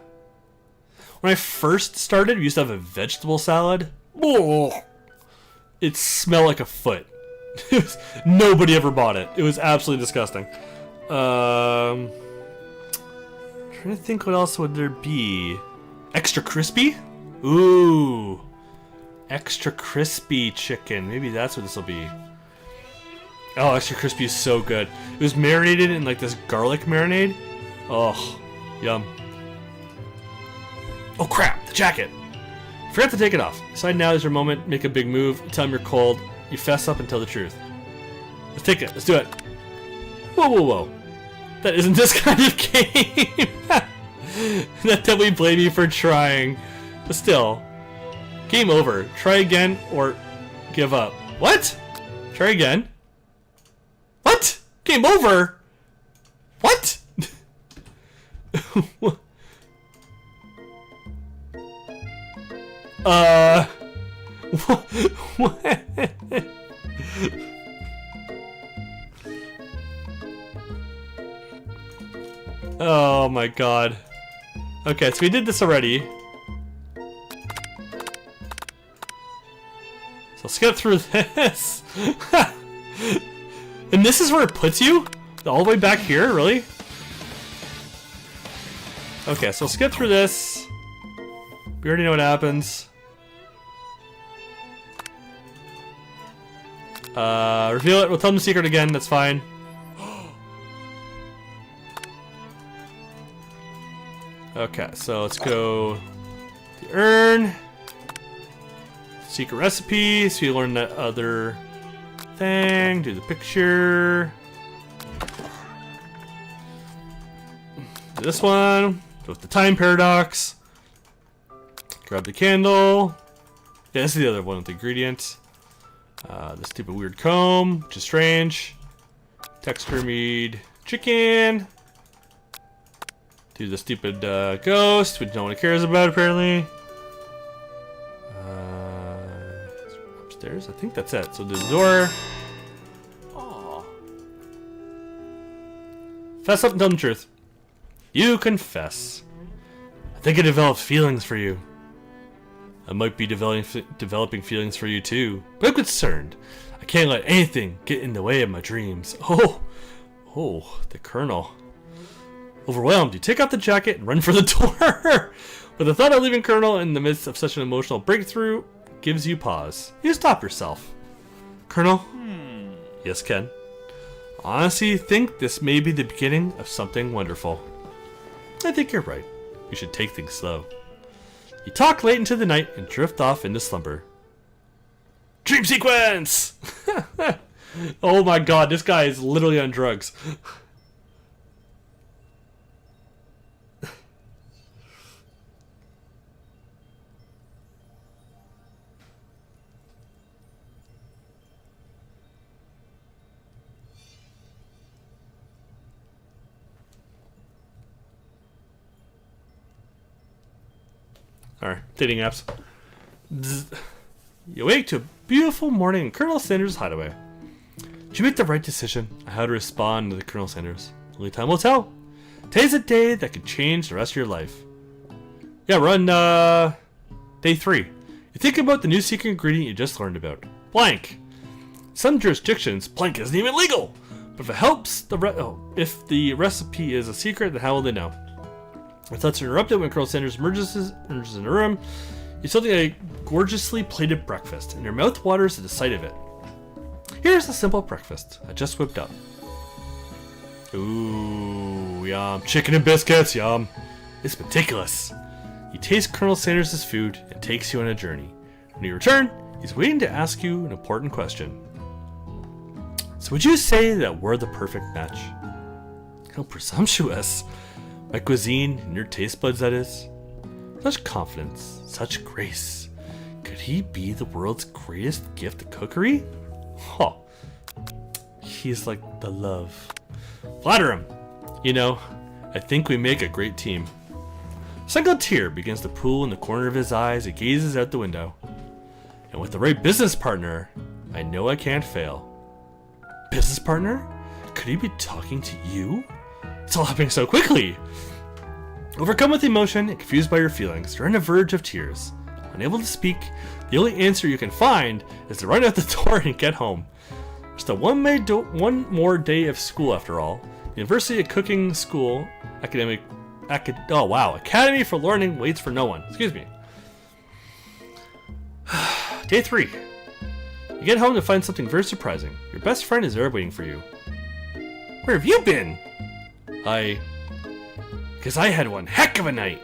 A: I first started, we used to have a vegetable salad. Oh, it smelled like a foot. Nobody ever bought it. It was absolutely disgusting. Trying to think what else would there be. Extra crispy? Ooh. Extra crispy chicken. Maybe that's what this will be. Oh, extra crispy is so good. It was marinated in like this garlic marinade. Oh, yum. Oh crap, the jacket. Forgot to take it off. Decide now is your moment. Make a big move. Tell him you're cold. You fess up and tell the truth. Let's take it. Let's do it. Whoa, whoa, whoa. That isn't this kind of game. Not that we blame you for trying. But still. Game over. Try again or give up. What? Try again. What? Game over? What? What? Oh my god. Okay, so we did this already. So let's get through this. And this is where it puts you? All the way back here, really? Okay, so let's get through this. We already know what happens. Reveal it. We'll tell them the secret again. That's fine. Okay, so let's go the urn. Secret recipe. So you learn that other thing. Do the picture. Do this one with the time paradox. Grab the candle. Yeah, this is the other one with the ingredients. The stupid weird comb, which is strange. Texture mead chicken. Do the stupid ghost, which no one cares about apparently. Upstairs, I think that's it. So do the door. Aww. Fess up and tell them the truth. You confess. I think I developed feelings for you. I might be developing feelings for you too, but I'm concerned. I can't let anything get in the way of my dreams. Oh, the Colonel. Overwhelmed, you take out the jacket and run for the door. But the thought of leaving Colonel in the midst of such an emotional breakthrough gives you pause. You stop yourself. Colonel? Yes, Ken? Honestly, think this may be the beginning of something wonderful. I think you're right. You should take things slow. You talk late into the night and drift off into slumber. Dream sequence! Oh my god, this guy is literally on drugs. Alright, dating apps. You wake to a beautiful morning in Colonel Sanders' hideaway. Did you make the right decision? How to respond to the Colonel Sanders? Only time will tell. Today's a day that could change the rest of your life. Yeah, we're on day 3. You think about the new secret ingredient you just learned about. Blank. Some jurisdictions, blank isn't even legal. But if it helps, if the recipe is a secret, then how will they know? Our thoughts are interrupted when Colonel Sanders emerges in the room. You something like a gorgeously plated breakfast, and your mouth waters at the sight of it. Here's a simple breakfast I just whipped up. Ooh, yum. Chicken and biscuits, yum. It's meticulous. You taste Colonel Sanders' food and takes you on a journey. When you return, he's waiting to ask you an important question. So would you say that we're the perfect match? How presumptuous. My cuisine and your taste buds, that is. Such confidence, such grace. Could he be the world's greatest gift of cookery? Huh. He's like the love. Flatter him. You know, I think we make a great team. A single tear begins to pool in the corner of his eye as he gazes out the window. And with the right business partner, I know I can't fail. Business partner? Could he be talking to you? It's all happening so quickly. Overcome with emotion and confused by your feelings, you're on the verge of tears. Unable to speak, the only answer you can find is to run out the door and get home. Just one more day of school after all. The University of Cooking School Academy for Learning waits for no one. Excuse me. Day 3. You get home to find something very surprising. Your best friend is there waiting for you. Where have you been? Because I had one heck of a night.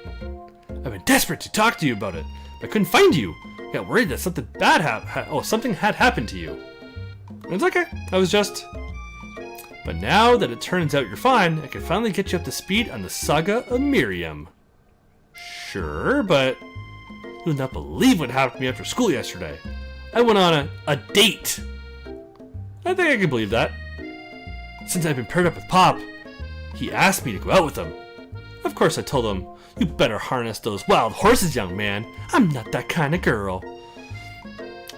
A: I've been desperate to talk to you about it. I couldn't find you. I got worried that something bad something had happened to you. It's okay. I was just... But now that it turns out you're fine, I can finally get you up to speed on the saga of Miriam. Sure, but... You would not believe what happened to me after school yesterday. I went on a date. I think I can believe that. Since I've been paired up with Pop, he asked me to go out with him. Of course I told him, you better harness those wild horses, young man. I'm not that kind of girl.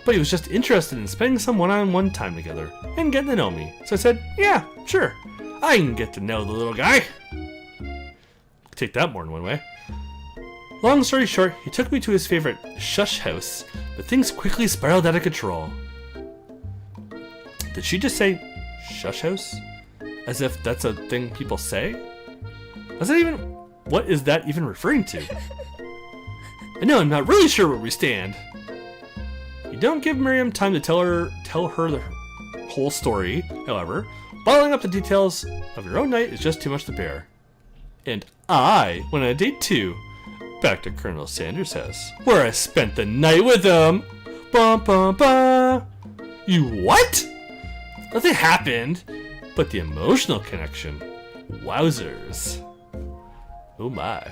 A: But he was just interested in spending some one-on-one time together and getting to know me. So I said, yeah, sure. I can get to know the little guy. Take that more than one way. Long story short, he took me to his favorite shush house, but things quickly spiraled out of control. Did she just say shush house? As if that's a thing people say? What is that even referring to? I know I'm not really sure where we stand. You don't give Miriam time to tell her the whole story. However, bottling up the details of your own night is just too much to bear. And I went on a date too, back to Colonel Sanders' house, where I spent the night with him. Bum bum bum. You what? Nothing happened, but the emotional connection. Wowzers. Oh my.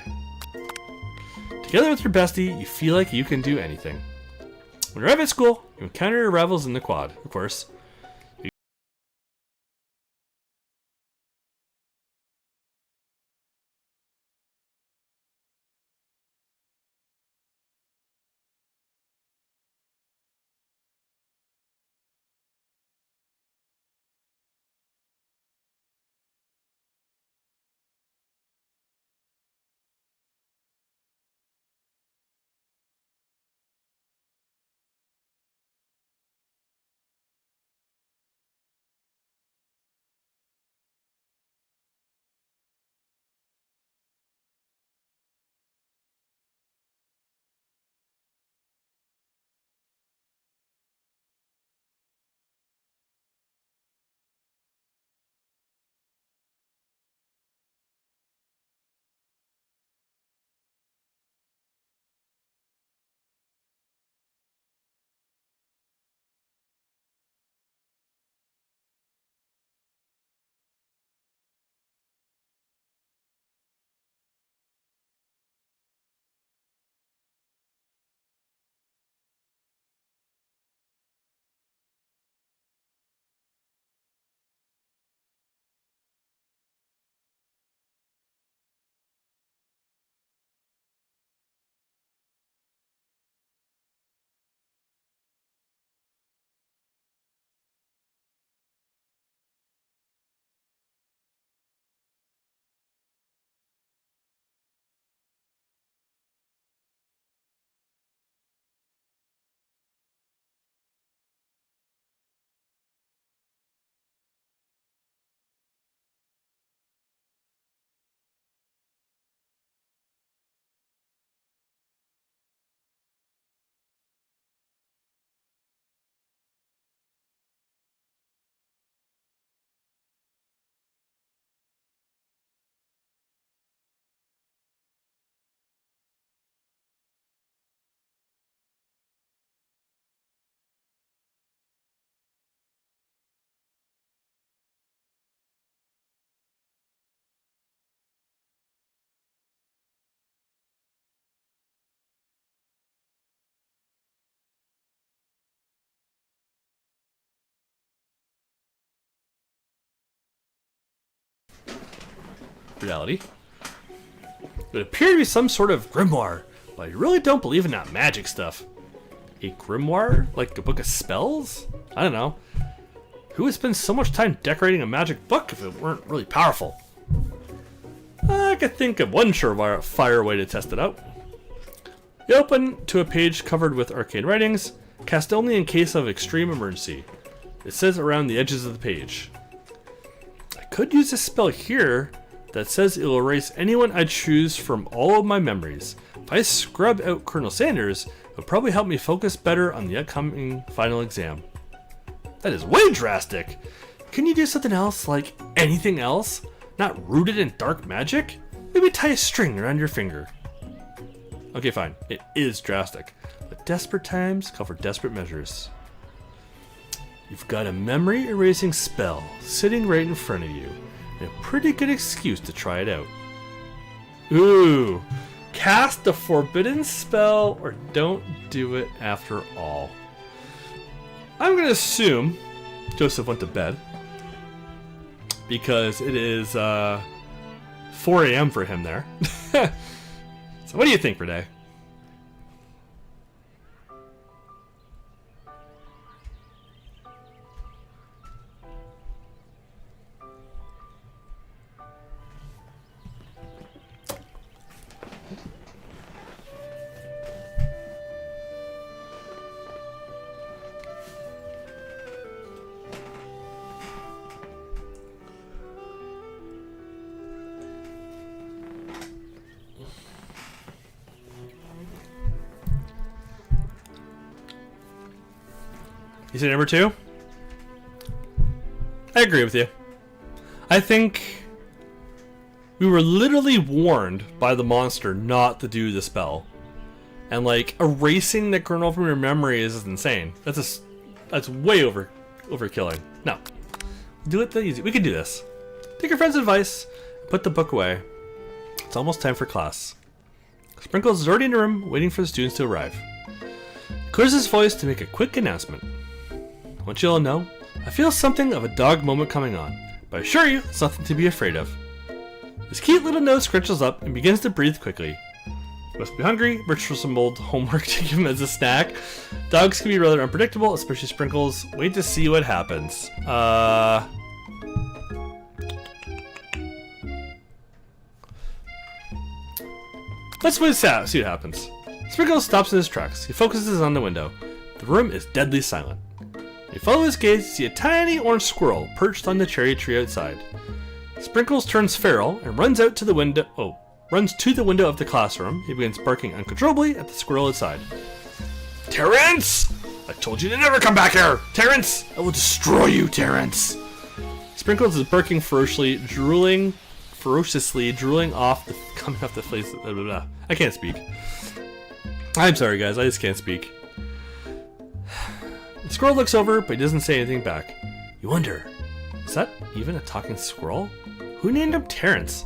A: Together with your bestie, you feel like you can do anything. When you're at school, you encounter your rivals in the quad, of course. Reality. It would appear to be some sort of grimoire, but I really don't believe in that magic stuff. A grimoire? Like a book of spells? I don't know. Who would spend so much time decorating a magic book if it weren't really powerful? I could think of one surefire way to test it out. You open to a page covered with arcane writings, cast only in case of extreme emergency. It says around the edges of the page. I could use this spell here that says it will erase anyone I choose from all of my memories. If I scrub out Colonel Sanders, it will probably help me focus better on the upcoming final exam. That is way drastic! Can you do something else, like anything else? Not rooted in dark magic? Maybe tie a string around your finger. Okay, fine. It is drastic. But desperate times call for desperate measures. You've got a memory erasing spell sitting right in front of you, and a pretty good excuse to try it out. Ooh, Cast the forbidden spell or don't do it after all. I'm going to assume Joseph went to bed because it is 4 a.m. for him there. So what do you think, Renee? You say number 2? I agree with you. I think we were literally warned by the monster not to do the spell. And like erasing the kernel from your memory is insane. That's way overkilling. No. Do it the easy. We can do this. Take your friend's advice, put the book away. It's almost time for class. Sprinkles is already in the room waiting for the students to arrive. He clears his voice to make a quick announcement. I want you all to know, I feel something of a dog moment coming on, but I assure you, it's nothing to be afraid of. His cute little nose scrunches up and begins to breathe quickly. He must be hungry, reach for some old homework to give him as a snack. Dogs can be rather unpredictable, especially Sprinkles. Wait to see what happens. Let's wait and see what happens. Sprinkles stops in his tracks. He focuses on the window. The room is deadly silent. When you follow his gaze, you see a tiny orange squirrel perched on the cherry tree outside. Sprinkles turns feral and runs to the window of the classroom. He begins barking uncontrollably at the squirrel outside. Terrence! I told you to never come back here! Terrence! I will destroy you, Terrence! Sprinkles is barking ferociously, drooling coming off the face. Blah, blah, blah. I can't speak. I'm sorry, guys. I just can't speak. The squirrel looks over, but he doesn't say anything back. You wonder, is that even a talking squirrel? Who named him Terrence?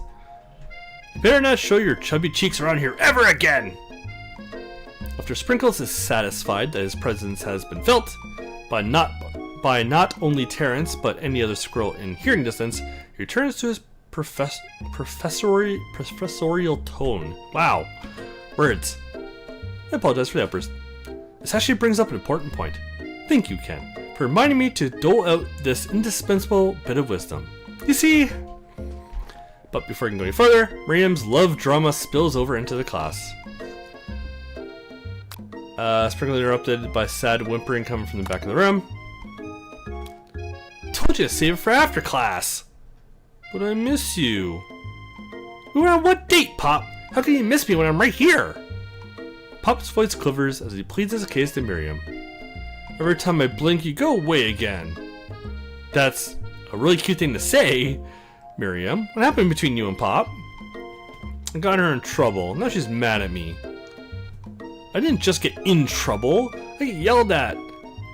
A: You better not show your chubby cheeks around here ever again! After Sprinkles is satisfied that his presence has been felt by not only Terrence, but any other squirrel in hearing distance, he returns to his professorial tone. Wow. Words. I apologize for the outburst. This actually brings up an important point. Thank you, Ken, for reminding me to dole out this indispensable bit of wisdom. You see... But before I can go any further, Miriam's love drama spills over into the class. Sprinkle interrupted by sad whimpering coming from the back of the room. Told you to save it for after class. But I miss you. We were on what date, Pop? How can you miss me when I'm right here? Pop's voice quivers as he pleads his case to Miriam. Every time I blink, you go away again. That's a really cute thing to say, Miriam. What happened between you and Pop? I got her in trouble. Now she's mad at me. I didn't just get in trouble. I get yelled at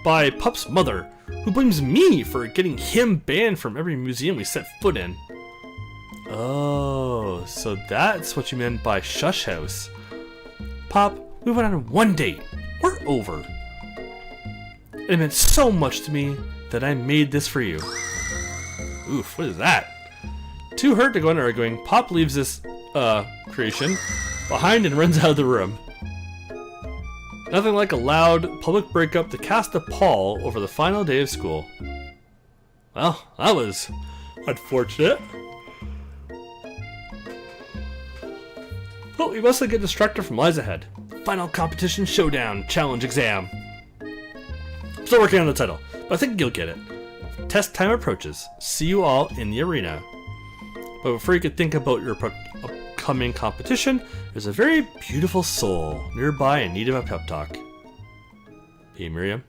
A: by Pup's mother, who blames me for getting him banned from every museum we set foot in. Oh, so that's what you meant by shush house. Pop, we went on one date. We're over. It meant so much to me that I made this for you. Oof, what is that? Too hurt to go on arguing, Pop leaves this, creation behind and runs out of the room. Nothing like a loud public breakup to cast a pall over the final day of school. Well, that was unfortunate. But we mustn't get distracted from lies ahead. Final competition showdown challenge exam. I'm still working on the title, but I think you'll get it. Test time approaches. See you all in the arena. But before you could think about your upcoming competition, there's a very beautiful soul nearby in need of a pep talk. Hey Miriam,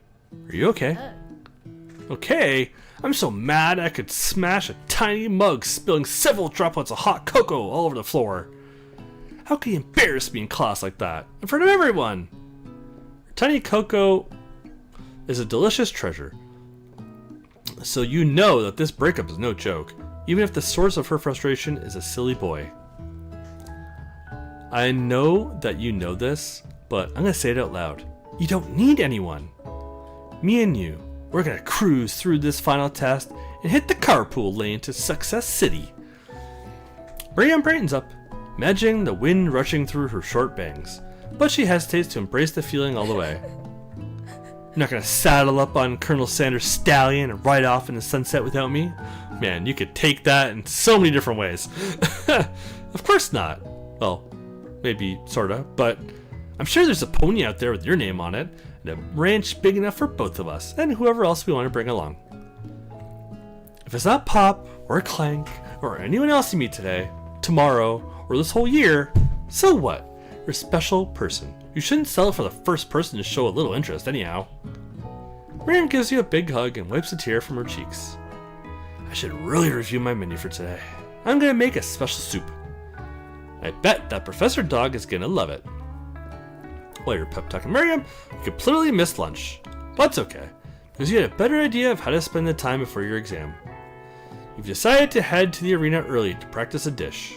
A: are you okay? Okay? I'm so mad I could smash a tiny mug, spilling several droplets of hot cocoa all over the floor. How can you embarrass me in class like that, in front of everyone? Tiny cocoa is a delicious treasure, so you know that this breakup is no joke, even if the source of her frustration is a silly boy. I know that you know this, but I'm gonna say it out loud. You don't need anyone. Me and you, we're gonna cruise through this final test and hit the carpool lane to Success City. Miriam brightens up, imagining the wind rushing through her short bangs, but she hesitates to embrace the feeling all the way. You're not gonna saddle up on Colonel Sanders' stallion and ride off in the sunset without me? Man, you could take that in so many different ways. Of course not. Well, maybe sorta, but I'm sure there's a pony out there with your name on it, and a ranch big enough for both of us, and whoever else we want to bring along. If it's not Pop, or Clank, or anyone else you meet today, tomorrow, or this whole year, so what? You're a special person. You shouldn't settle for the first person to show a little interest anyhow. Miriam gives you a big hug and wipes a tear from her cheeks. I should really review my menu for today. I'm gonna make a special soup. I bet that Professor Dog is gonna love it. While you're pep talking Miriam, you completely missed lunch. But that's okay, because you had a better idea of how to spend the time before your exam. You've decided to head to the arena early to practice a dish.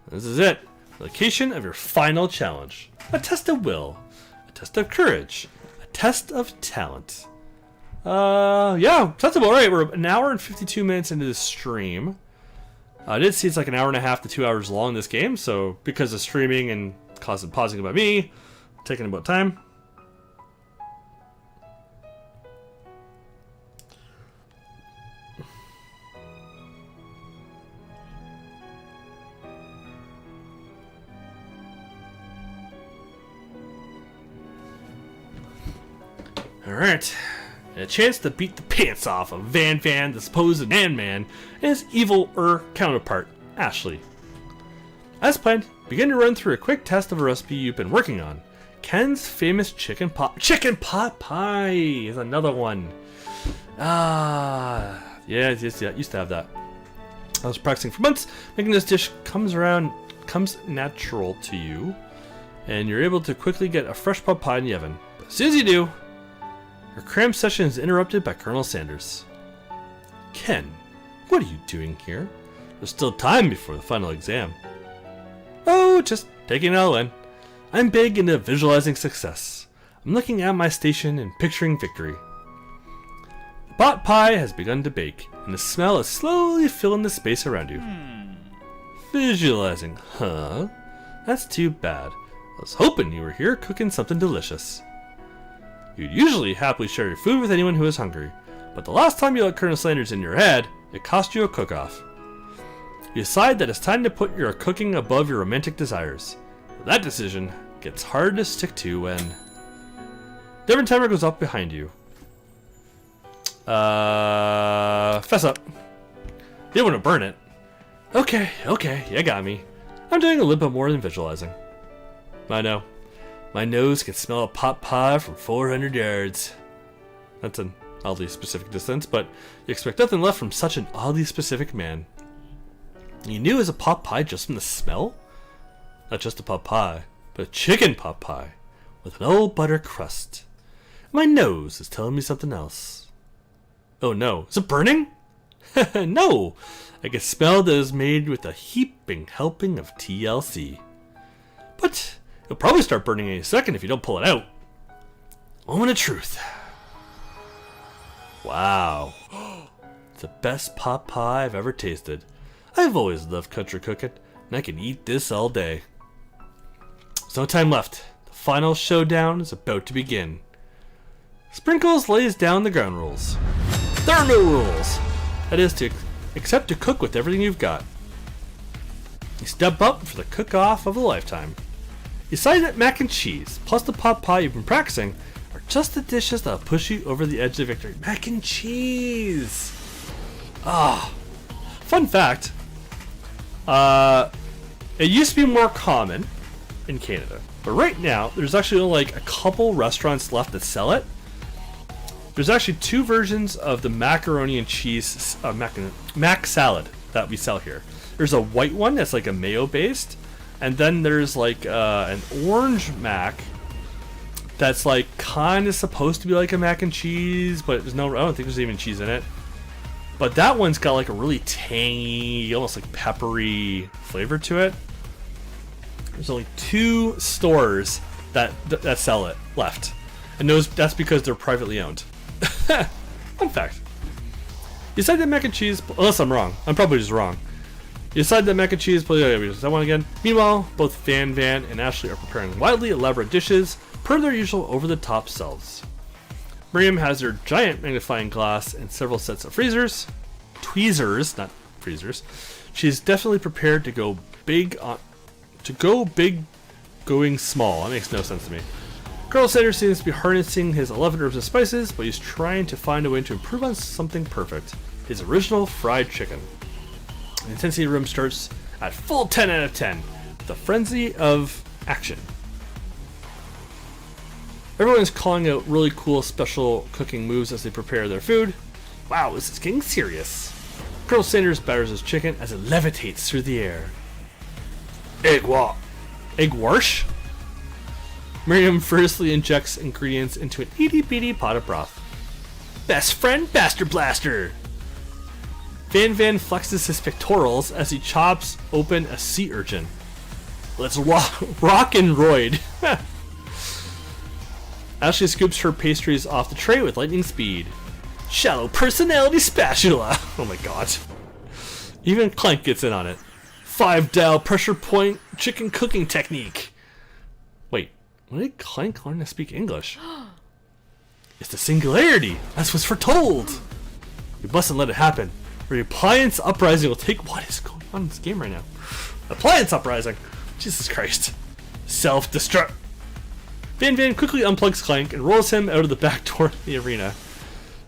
A: This is it. The location of your final challenge. A test of will. A test of courage. A test of talent. Yeah, that's about right. We're an hour and 52 minutes into the stream. I did see it's like an hour and a half to 2 hours long, this game, so because of streaming and constant pausing about me, taking about time. Alright, and a chance to beat the pants off of Van, the supposed Man-Man, and his evil-er counterpart, Ashley. As planned, begin to run through a quick test of a recipe you've been working on. Ken's famous chicken pot pie is another one. Yeah, used to have that. I was practicing for months, making this dish comes natural to you, and you're able to quickly get a fresh pot pie in the oven. But as soon as you do, your cram session is interrupted by Colonel Sanders. Ken, what are you doing here? There's still time before the final exam. Oh, just taking it all in. I'm big into visualizing success. I'm looking at my station and picturing victory. The pot pie has begun to bake, and the smell is slowly filling the space around you. Visualizing, huh? That's too bad. I was hoping you were here cooking something delicious. You'd usually happily share your food with anyone who is hungry, but the last time you let Colonel Sanders in your head, it cost you a cook-off. You decide that it's time to put your cooking above your romantic desires. But that decision gets hard to stick to when... Different timer goes up behind you. Fess up. You don't want to burn it. Okay, you got me. I'm doing a little bit more than visualizing. I know. My nose can smell a pot pie from 400 yards. That's an oddly specific distance, but you expect nothing less from such an oddly specific man. You knew it was a pot pie just from the smell? Not just a pot pie, but a chicken pot pie with an old butter crust. My nose is telling me something else. Oh no, is it burning? No, I can smell that it is made with a heaping helping of TLC. But it'll probably start burning any second if you don't pull it out. Moment of truth. Wow. It's the best pot pie I've ever tasted. I've always loved country cooking, and I can eat this all day. There's no time left. The final showdown is about to begin. Sprinkles lays down the ground rules. There are no rules. That is except to cook with everything you've got. You step up for the cook-off of a lifetime. You decide that mac and cheese, plus the pot pie you've been practicing, are just the dishes that'll push you over the edge of victory. Mac and cheese! Fun fact. It used to be more common in Canada, but right now there's actually only like a couple restaurants left that sell it. There's actually two versions of the macaroni and cheese mac salad that we sell here. There's a white one that's like a mayo based, and then there's like an orange mac that's like kind of supposed to be like a mac and cheese, but I don't think there's even cheese in it. But that one's got like a really tangy, almost like peppery flavor to it. There's only 2 stores that sell it left, and that's because they're privately owned. Fun fact. You said that mac and cheese, unless I'm wrong. I'm probably just wrong. You decide that mac and cheese, is that one again? Meanwhile, both Van and Ashley are preparing wildly elaborate dishes per their usual over-the-top selves. Miriam has her giant magnifying glass and several sets of tweezers, not freezers. She's definitely prepared to go big, going small. That makes no sense to me. Colonel Sanders seems to be harnessing his 11 herbs and spices, but he's trying to find a way to improve on something perfect: his original fried chicken. The intensity room starts at full 10 out of 10, with a frenzy of action. Everyone is calling out really cool special cooking moves as they prepare their food. Wow, this is getting serious. Colonel Sanders batters his chicken as it levitates through the air. Egg wash? Miriam furiously injects ingredients into an itty-bitty pot of broth. Best friend Bastard Blaster! Van flexes his pectorals as he chops open a sea urchin. Let's rock and roid. Ashley scoops her pastries off the tray with lightning speed. Shallow personality spatula. Oh my god. Even Clank gets in on it. 5-dial pressure point chicken cooking technique. Wait, when did Clank learn to speak English? It's the singularity. That's what's foretold. We mustn't let it happen. The appliance uprising will take. What is going on in this game right now? Appliance uprising. Jesus Christ. Self-destruct. Van quickly unplugs Clank and rolls him out of the back door of the arena.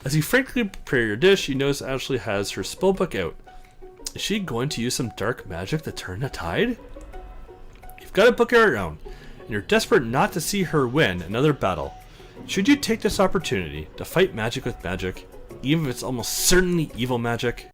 A: As you frankly prepare your dish, you notice Ashley has her spellbook out. Is she going to use some dark magic to turn the tide? You've got a book of your own, and you're desperate not to see her win another battle. Should you take this opportunity to fight magic with magic, even if it's almost certainly evil magic?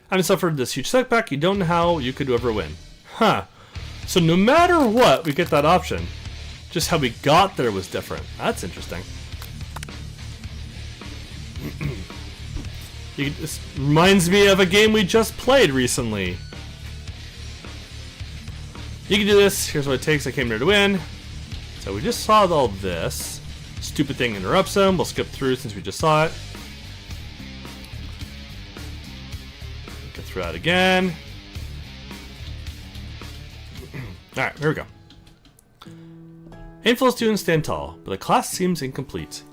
A: Having suffered this huge setback, you don't know how you could ever win. Huh. So no matter what, we get that option. Just how we got there was different. That's interesting. This reminds me of a game we just played recently. You can do this. Here's what it takes. I came here to win. So we just saw all this. Stupid thing interrupts them. We'll skip through since we just saw it. Get through that again. Alright, here we go. Handful of students stand tall, but the class seems incomplete.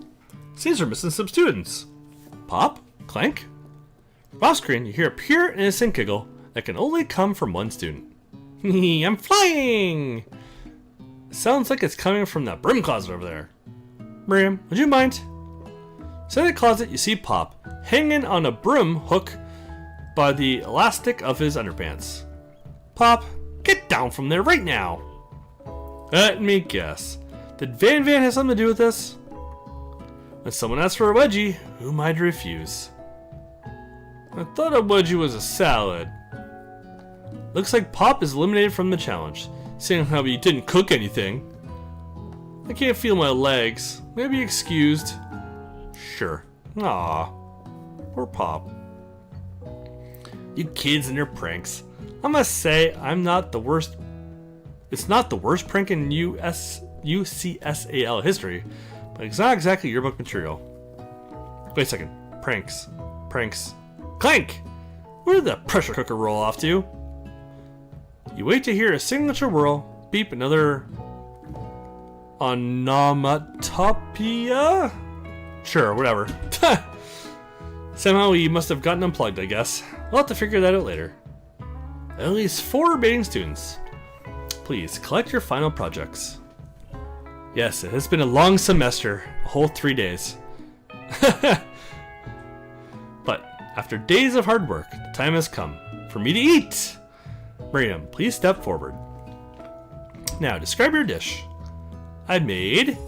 A: Seems we're missing some students. Pop? Clank? Off screen, you hear a pure, innocent giggle that can only come from one student. I'm flying! Sounds like it's coming from that broom closet over there. Miriam, would you mind? Inside the closet, you see Pop hanging on a broom hook by the elastic of his underpants. Pop, get down from there right now! Let me guess. Did Van Van have something to do with this? When someone asks for a wedgie, who might refuse? I thought a wedgie was a salad. Looks like Pop is eliminated from the challenge, seeing how he didn't cook anything. I can't feel my legs. Maybe excused. Sure. Aw. Poor Pop. You kids and your pranks. I must say, I'm not the worst. It's not the worst prank in UCSAL history, but it's not exactly yearbook material. Wait a second. Pranks. Pranks. Clank! Where did the pressure cooker roll off to? You wait to hear a signature whirl. Beep, another onomatopoeia? Sure, whatever. Somehow we must have gotten unplugged, I guess. We'll have to figure that out later. At least 4 remaining students. Please, collect your final projects. Yes, it has been a long semester. A whole 3 days. But, after days of hard work, the time has come for me to eat! Miriam, please step forward. Now, describe your dish. I made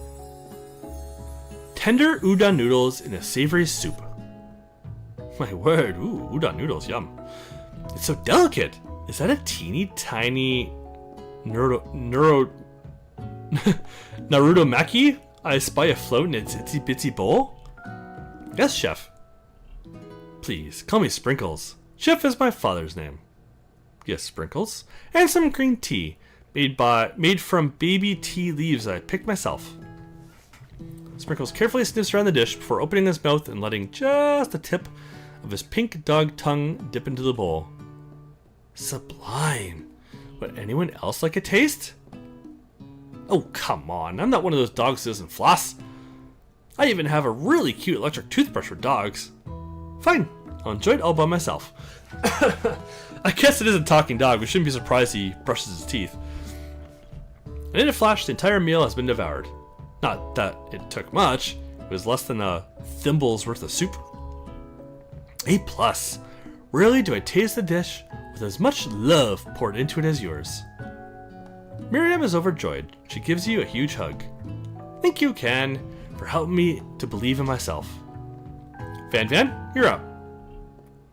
A: tender udon noodles in a savory soup. My word, ooh, udon noodles, yum. It's so delicate. Is that a teeny tiny Naruto maki I spy afloat in its itsy bitsy bowl? Yes, chef. Please, call me Sprinkles. Chef is my father's name. Yes, Sprinkles. And some green tea, made from baby tea leaves I picked myself. Sprinkles carefully sniffs around the dish before opening his mouth and letting just the tip of his pink dog tongue dip into the bowl. Sublime. Would anyone else like a taste? Oh, come on. I'm not one of those dogs that doesn't floss. I even have a really cute electric toothbrush for dogs. Fine. I'll enjoy it all by myself. I guess it is a talking dog. We shouldn't be surprised he brushes his teeth. And in a flash, the entire meal has been devoured. Not that it took much. It was less than a thimble's worth of soup. A+. Rarely do I taste a dish with as much love poured into it as yours. Miriam is overjoyed. She gives you a huge hug. Thank you, Ken, for helping me to believe in myself. Van Van, you're up.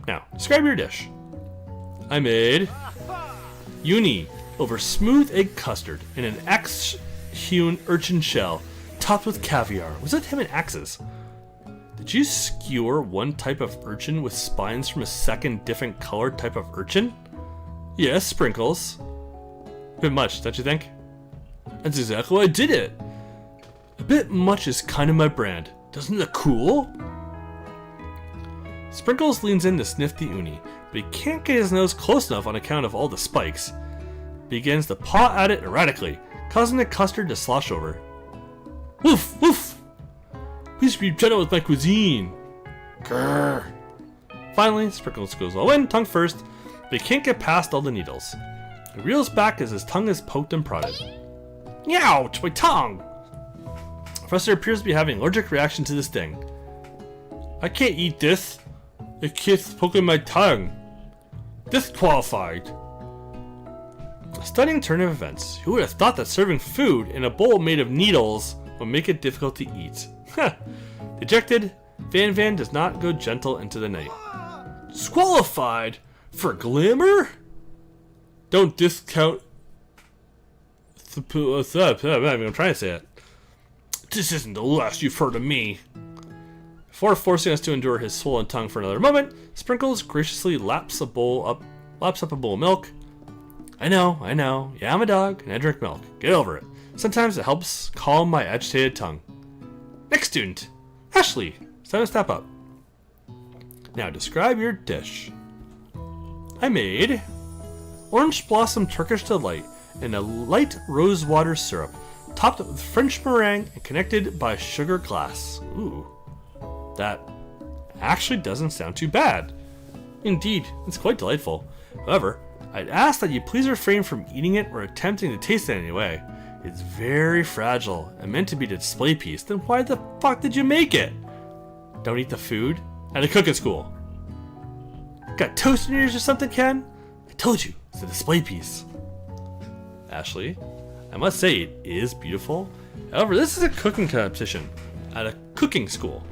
A: Now, describe your dish. I made uni over smooth egg custard in an axe-hewn urchin shell topped with caviar. Was that him and axes? Did you skewer one type of urchin with spines from a second different colored type of urchin? Yes, Sprinkles. A bit much, don't you think? That's exactly why I did it. A bit much is kind of my brand. Doesn't it look cool? Sprinkles leans in to sniff the uni, but he can't get his nose close enough on account of all the spikes. Begins to paw at it erratically, causing the custard to slosh over. Woof, woof! Please be gentle with my cuisine. Grrr. Finally, Sprinkles goes all in, tongue first, but he can't get past all the needles. He reels back as his tongue is poked and prodded. Ouch, my tongue! Professor appears to be having an allergic reaction to this thing. I can't eat this. It keeps poking my tongue. Disqualified. A stunning turn of events. Who would have thought that serving food in a bowl made of needles would make it difficult to eat? Dejected, Van Van does not go gentle into the night. Disqualified? For glamour? Don't discount... What's up? I'm trying to say it. This isn't the last you've heard of me. Before forcing us to endure his swollen tongue for another moment, Sprinkles graciously laps up a bowl of milk. I know. Yeah, I'm a dog, and I drink milk. Get over it. Sometimes it helps calm my agitated tongue. Next student, Ashley. It's time to step up. Now describe your dish. I made orange blossom Turkish delight in a light rose water syrup, topped with French meringue and connected by sugar glass. Ooh, that actually doesn't sound too bad. Indeed, it's quite delightful. However, I'd ask that you please refrain from eating it or attempting to taste it in any way. It's very fragile and meant to be a display piece. Then why the fuck did you make it? Don't eat the food at a cooking school. Got toast in your ears or something, Ken? I told you, it's a display piece. Ashley, I must say it is beautiful. However, this is a cooking competition at a cooking school.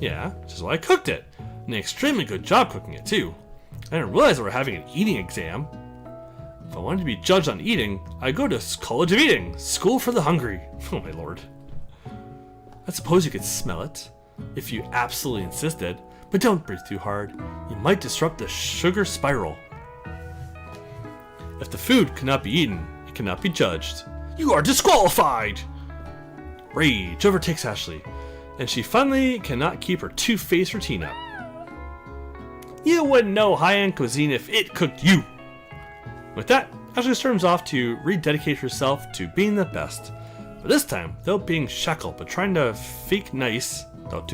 A: Yeah, which is why I cooked it. And an extremely good job cooking it too. I didn't realize we were having an eating exam. If I wanted to be judged on eating, I'd go to College of Eating, School for the Hungry. Oh my lord. I suppose you could smell it, if you absolutely insisted, but don't breathe too hard. You might disrupt the sugar spiral. If the food cannot be eaten, it cannot be judged. You are disqualified! Rage overtakes Ashley, and she finally cannot keep her two-faced routine up. You wouldn't know high-end cuisine if it cooked you. With that, Ashley storms off to rededicate herself to being the best. But this time, without being shackled, but trying to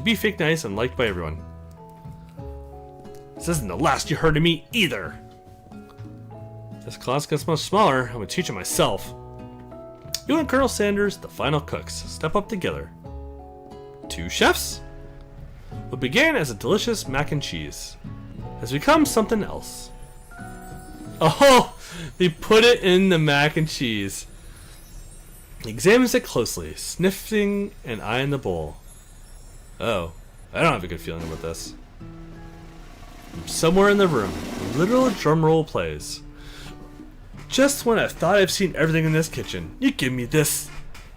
A: be fake nice and liked by everyone. This isn't the last you heard of me either. This class gets much smaller. I'm gonna teach it myself. You and Colonel Sanders, the final cooks, step up together. Two chefs? What began as a delicious mac and cheese has become something else. Oh, they put it in the mac and cheese. He examines it closely, sniffing and eyeing the bowl. Oh, I don't have a good feeling about this. Somewhere in the room, a literal drum roll plays. Just when I thought I've seen everything in this kitchen, you give me this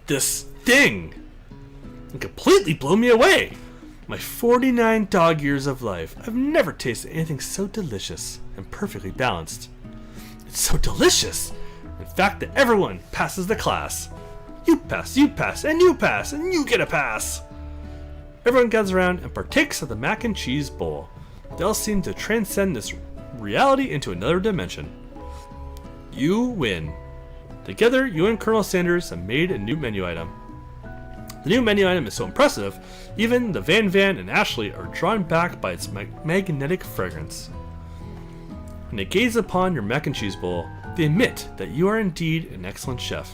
A: thing. And completely blew me away. My 49 dog years of life, I've never tasted anything so delicious and perfectly balanced. It's so delicious, in fact, that everyone passes the class. You pass, and you pass, and you get a pass. Everyone gathers around and partakes of the mac and cheese bowl. They all seem to transcend this reality into another dimension. You win. Together, you and Colonel Sanders have made a new menu item. The new menu item is so impressive, even the Van and Ashley are drawn back by its magnetic fragrance. When they gaze upon your mac and cheese bowl, they admit that you are indeed an excellent chef.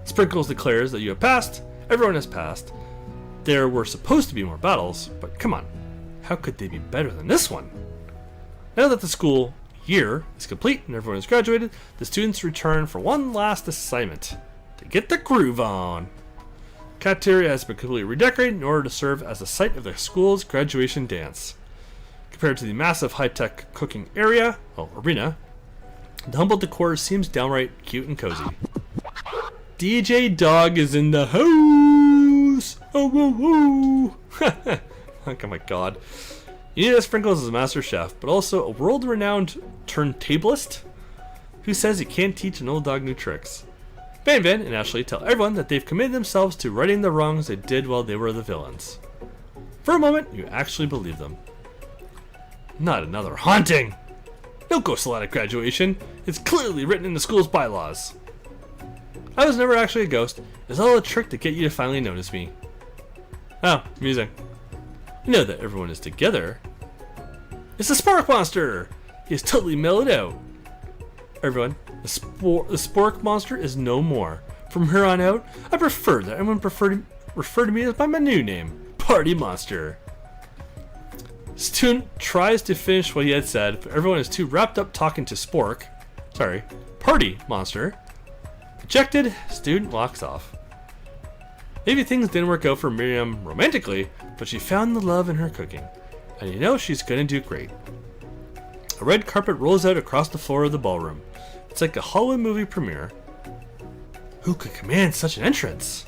A: Sprinkles declares that you have passed. Everyone has passed. There were supposed to be more battles, but come on, how could they be better than this one? Now that the school year is complete and everyone has graduated, the students return for one last assignment, to get the groove on. Cafeteria has been completely redecorated in order to serve as the site of the school's graduation dance. Compared to the massive high-tech cooking arena, the humble decor seems downright cute and cozy. DJ Dog is in the house! Oh, oh my god. You need a Sprinkles as a master chef, but also a world-renowned turntablist who says he can't teach an old dog new tricks. Van and Ashley tell everyone that they've committed themselves to righting the wrongs they did while they were the villains. For a moment, you actually believe them. Not another haunting! No ghost allowed at graduation. It's clearly written in the school's bylaws. I was never actually a ghost. It's all a trick to get you to finally notice me. Oh, amusing. You know that everyone is together. It's the Spark Monster! He is totally mellowed out. Everyone, the Spork Monster is no more. From here on out, I prefer that everyone refer to me as by my new name, Party Monster. Student tries to finish what he had said, but everyone is too wrapped up talking to Party Monster. Ejected, student walks off. Maybe things didn't work out for Miriam romantically, but she found the love in her cooking. And you know she's gonna do great. A red carpet rolls out across the floor of the ballroom. It's like a Hollywood movie premiere. Who could command such an entrance?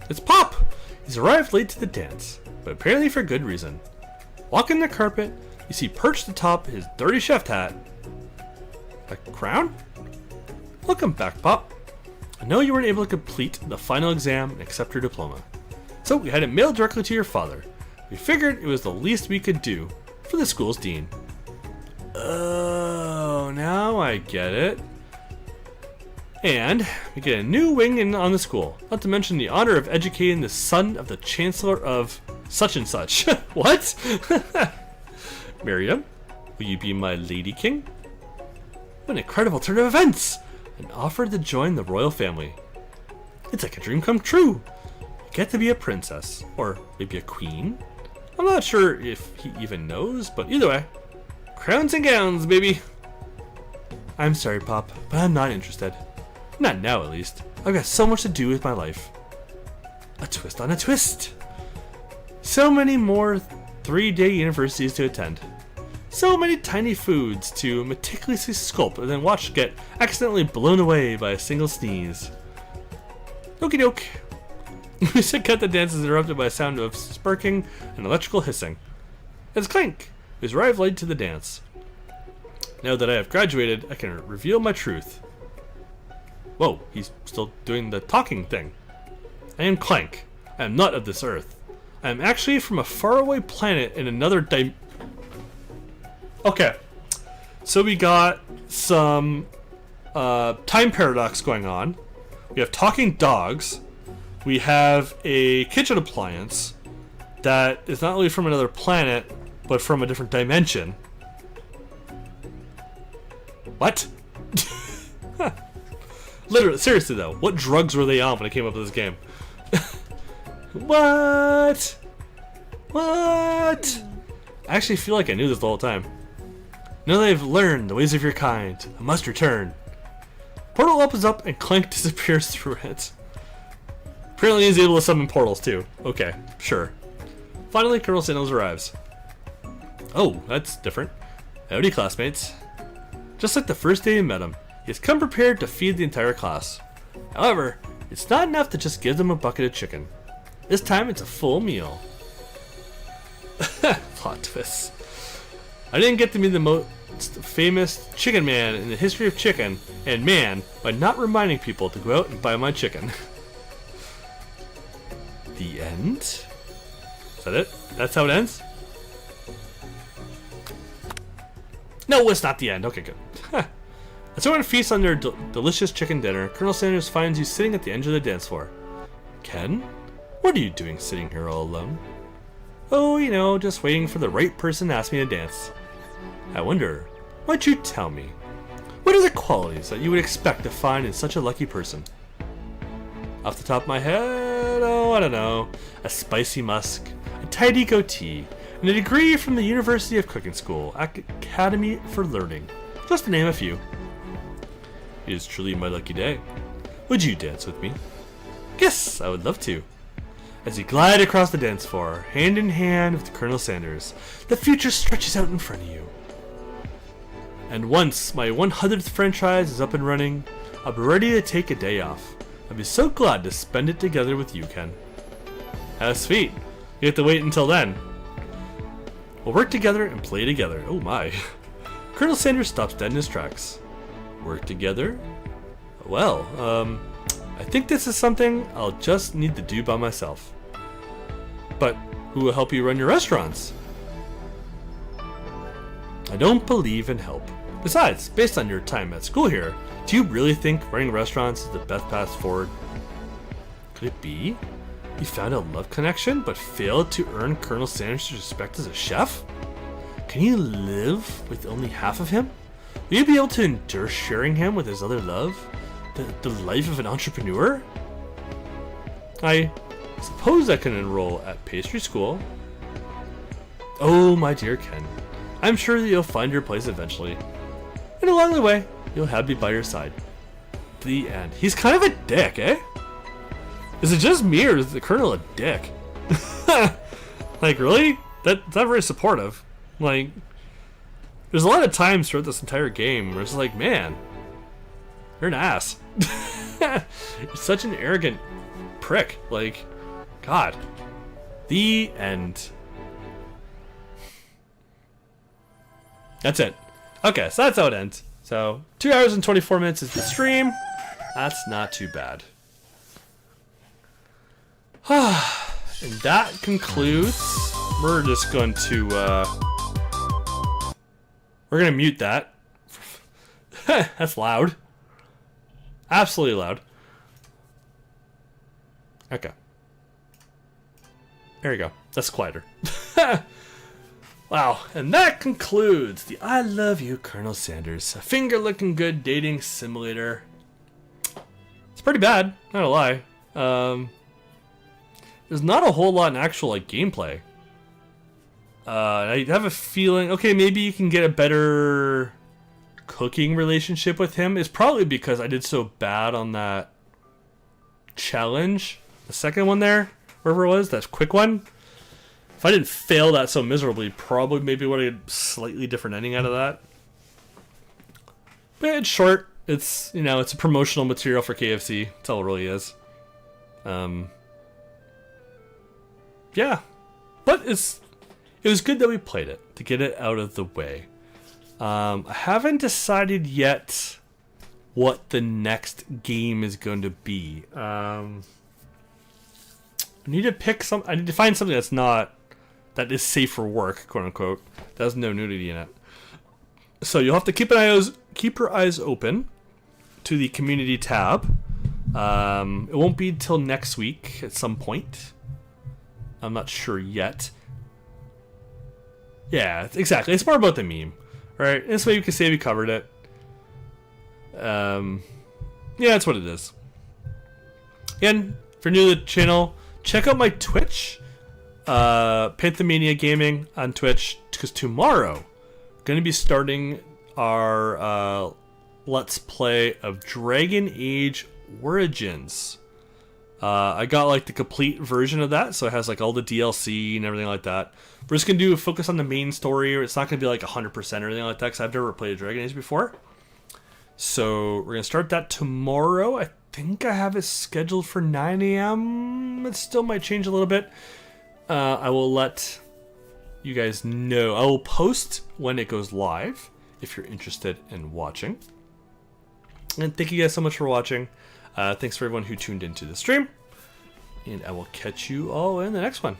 A: It's Pop! He's arrived late to the dance, but apparently for good reason. Walking the carpet, you see perched atop his dirty chef hat. A crown? Welcome back, Pop. I know you weren't able to complete the final exam and accept your diploma. So we had it mailed directly to your father. We figured it was the least we could do for the school's dean. Oh, now I get it. And we get a new wing on the school, not to mention the honor of educating the son of the chancellor of such and such. What? Miriam, will you be my lady king? What an incredible turn of events! An offer to join the royal family. It's like a dream come true. You get to be a princess, or maybe a queen. I'm not sure if he even knows, but either way, crowns and gowns, baby. I'm sorry, Pop, but I'm not interested. Not now, at least. I've got so much to do with my life. A twist on a twist. So many more 3-day universities to attend. So many tiny foods to meticulously sculpt and then watch get accidentally blown away by a single sneeze. Okie doke. Music cut the dance is interrupted by a sound of sparking and electrical hissing. It's Clank, who's arrived late to the dance. Now that I have graduated, I can reveal my truth. Whoa, he's still doing the talking thing. I am Clank. I am not of this earth. I am actually from a faraway planet in another Okay, so we got some time paradox going on. We have talking dogs. We have a kitchen appliance that is not only from another planet, but from a different dimension. What? Literally, seriously though, what drugs were they on when it came up with this game? What? What? I actually feel like I knew this the whole time. Now that I've learned the ways of your kind, I must return. Portal opens up and Clank disappears through it. Apparently he's able to summon portals too. Okay, sure. Finally, Colonel Sandals arrives. Oh, that's different. Howdy, classmates. Just like the first day you met him, he has come prepared to feed the entire class. However, it's not enough to just give them a bucket of chicken. This time it's a full meal. Plot twist. I didn't get to be the most famous chicken man in the history of chicken and man by not reminding people to go out and buy my chicken. The end? Is that it? That's how it ends? No, it's not the end. Okay, good. As everyone feasts on their delicious chicken dinner, Colonel Sanders finds you sitting at the edge of the dance floor. Ken? What are you doing sitting here all alone? Oh, you know, just waiting for the right person to ask me to dance. I wonder, why'd you tell me? What are the qualities that you would expect to find in such a lucky person? Off the top of my head, oh, I don't know. A spicy musk, a tidy goatee, and a degree from the University of Cooking School, Academy for Learning, just to name a few. It is truly my lucky day. Would you dance with me? Yes, I would love to. As you glide across the dance floor, hand in hand with Colonel Sanders, the future stretches out in front of you. And once my 100th franchise is up and running, I'll be ready to take a day off. I'd be so glad to spend it together with you, Ken. How sweet. You have to wait until then. We'll work together and play together. Oh my. Colonel Sanders stops dead in his tracks. Work together? Well, I think this is something I'll just need to do by myself. But who will help you run your restaurants? I don't believe in help. Besides, based on your time at school here, do you really think running restaurants is the best path forward? Could it be? You found a love connection but failed to earn Colonel Sanders' respect as a chef? Can you live with only half of him? Will you be able to endure sharing him with his other love? The life of an entrepreneur? I suppose I can enroll at pastry school. Oh, my dear Ken. I'm sure that you'll find your place eventually. And along the way, you'll have me by your side. The end. He's kind of a dick, eh? Is it just me, or is the Colonel a dick? Like, really? That's not very supportive. Like, There's a lot of times throughout this entire game where it's like, man, you're an ass. You're such an arrogant prick. Like, God. The end. That's it. Okay, so that's how it ends. So, 2 hours and 24 minutes is the stream. That's not too bad. And that concludes. We're just going to, we're going to mute that. That's loud. Absolutely loud. Okay. There you go. That's quieter. Wow. And that concludes the I Love You, Colonel Sanders. A finger-looking good dating simulator. It's pretty bad. Not gonna lie. There's not a whole lot in actual like gameplay. I have a feeling, okay, maybe you can get a better cooking relationship with him. It's probably because I did so bad on that challenge. The second one there, wherever it was, that quick one. If I didn't fail that so miserably, probably maybe would have got a slightly different ending out of that. But it's short. It's, you know, it's a promotional material for KFC. That's all it really is. Yeah. But it was good that we played it, to get it out of the way. I haven't decided yet what the next game is going to be. I need to pick some. I need to find something that is safe for work, quote unquote. That has no nudity in it. So you'll have to keep your eyes open to the community tab. It won't be till next week at some point. I'm not sure yet. Yeah, exactly. It's more about the meme, right? This way you can say we covered it. Yeah, that's what it is. And if you're new to the channel, check out my Twitch, Panthamania Gaming on Twitch, because tomorrow going to be starting our Let's Play of Dragon Age Origins. I got like the complete version of that, so it has like all the DLC and everything like that. We're just gonna focus on the main story. It's not gonna be like 100% or anything like that, because I've never played Dragon Age before. So we're gonna start that tomorrow. I think I have it scheduled for 9 a.m. It still might change a little bit. I will let you guys know. I will post when it goes live if you're interested in watching. And thank you guys so much for watching. Thanks for everyone who tuned into the stream. And I will catch you all in the next one.